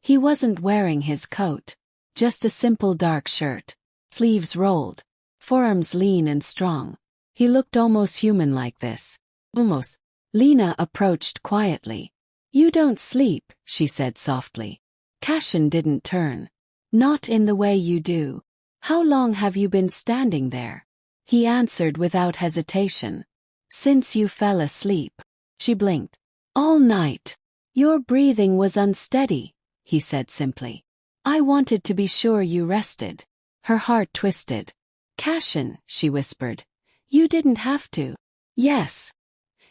He wasn't wearing his coat, just a simple dark shirt, sleeves rolled, forearms lean and strong. He looked almost human like this. Almost. Lena approached quietly. You don't sleep, she said softly. Cashin didn't turn. Not in the way you do. How long have you been standing there? He answered without hesitation. Since you fell asleep. She blinked. All night. Your breathing was unsteady, he said simply. I wanted to be sure you rested. Her heart twisted. Cashin, she whispered. You didn't have to. Yes.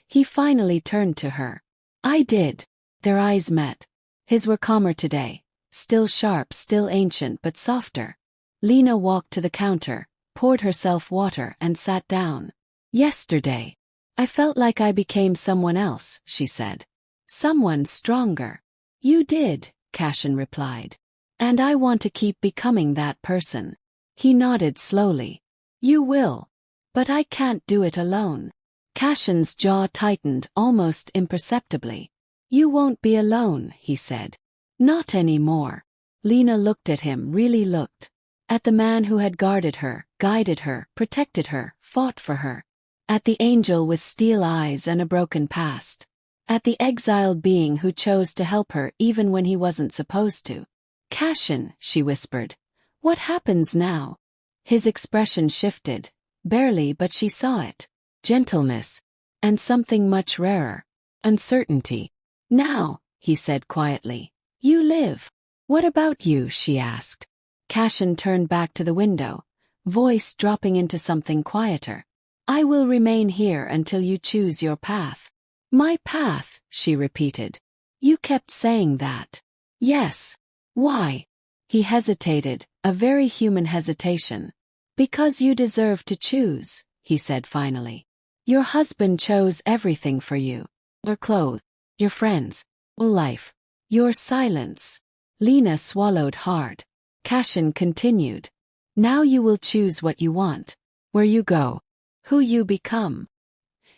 He finally turned to her. I did. Their eyes met. His were calmer today. Still sharp, still ancient, but softer. Lena walked to the counter, poured herself water and sat down. Yesterday. I felt like I became someone else, she said. Someone stronger. You did, Cashin replied. And I want to keep becoming that person. He nodded slowly. You will. But I can't do it alone. Cashin's jaw tightened almost imperceptibly. You won't be alone, he said. Not anymore. Lena looked at him, really looked. At the man who had guarded her, guided her, protected her, fought for her. At the angel with steel eyes and a broken past. At the exiled being who chose to help her even when he wasn't supposed to. Cashin, she whispered. What happens now? His expression shifted. Barely, but she saw it. Gentleness. And something much rarer. Uncertainty. Now, he said quietly. You live. What about you? She asked. Cashin turned back to the window, voice dropping into something quieter. I will remain here until you choose your path. My path, she repeated. You kept saying that. Yes. Why? He hesitated, a very human hesitation. Because you deserve to choose, he said finally. Your husband chose everything for you. Your clothes, your friends, your life, your silence. Lena swallowed hard. Cashin continued. Now you will choose what you want, where you go, who you become.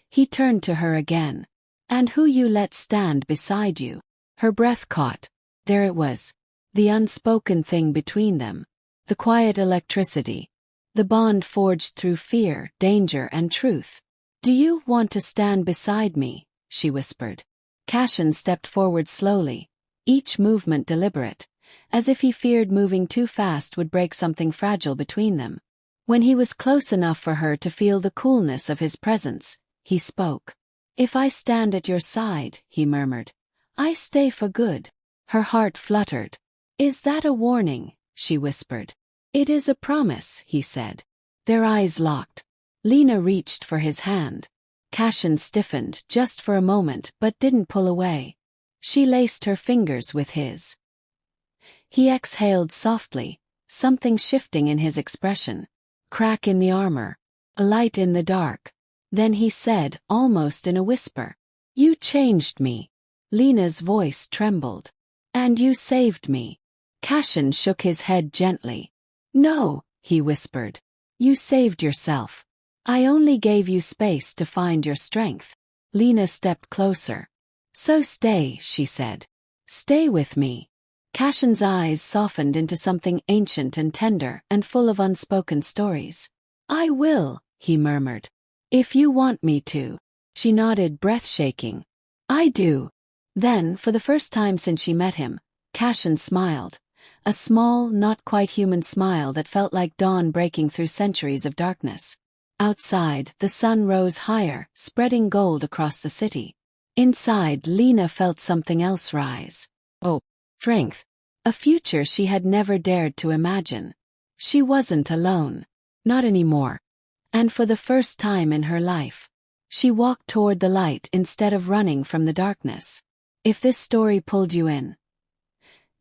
He turned to her again. And who you let stand beside you. Her breath caught. There it was. The unspoken thing between them. The quiet electricity. The bond forged through fear, danger, and truth. Do you want to stand beside me? She whispered. Cashin stepped forward slowly, each movement deliberate, as if he feared moving too fast would break something fragile between them. When he was close enough for her to feel the coolness of his presence, he spoke. If I stand at your side, he murmured, I stay for good. Her heart fluttered. Is that a warning? She whispered. It is a promise, he said. Their eyes locked. Lena reached for his hand. Cashin stiffened just for a moment but didn't pull away. She laced her fingers with his. He exhaled softly, something shifting in his expression. Crack in the armor. A light in the dark. Then he said, almost in a whisper, You changed me. Lena's voice trembled. And you saved me. Cashin shook his head gently. No, he whispered. You saved yourself. I only gave you space to find your strength. Lena stepped closer. So stay, she said. Stay with me. Cashin's eyes softened into something ancient and tender and full of unspoken stories. I will, he murmured. If you want me to. She nodded, breath shaking. I do. Then, for the first time since she met him, Cashin smiled. A small, not quite human smile that felt like dawn breaking through centuries of darkness. Outside, the sun rose higher, spreading gold across the city. Inside, Lena felt something else rise. Oh, strength. A future she had never dared to imagine. She wasn't alone. Not anymore. And for the first time in her life, she walked toward the light instead of running from the darkness. If this story pulled you in,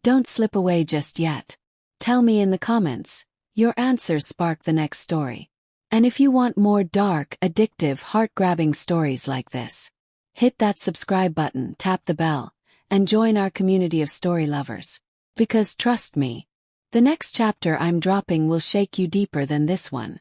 don't slip away just yet. Tell me in the comments. Your answers spark the next story. And if you want more dark, addictive, heart-grabbing stories like this, hit that subscribe button, tap the bell, and join our community of story lovers. Because trust me, the next chapter I'm dropping will shake you deeper than this one.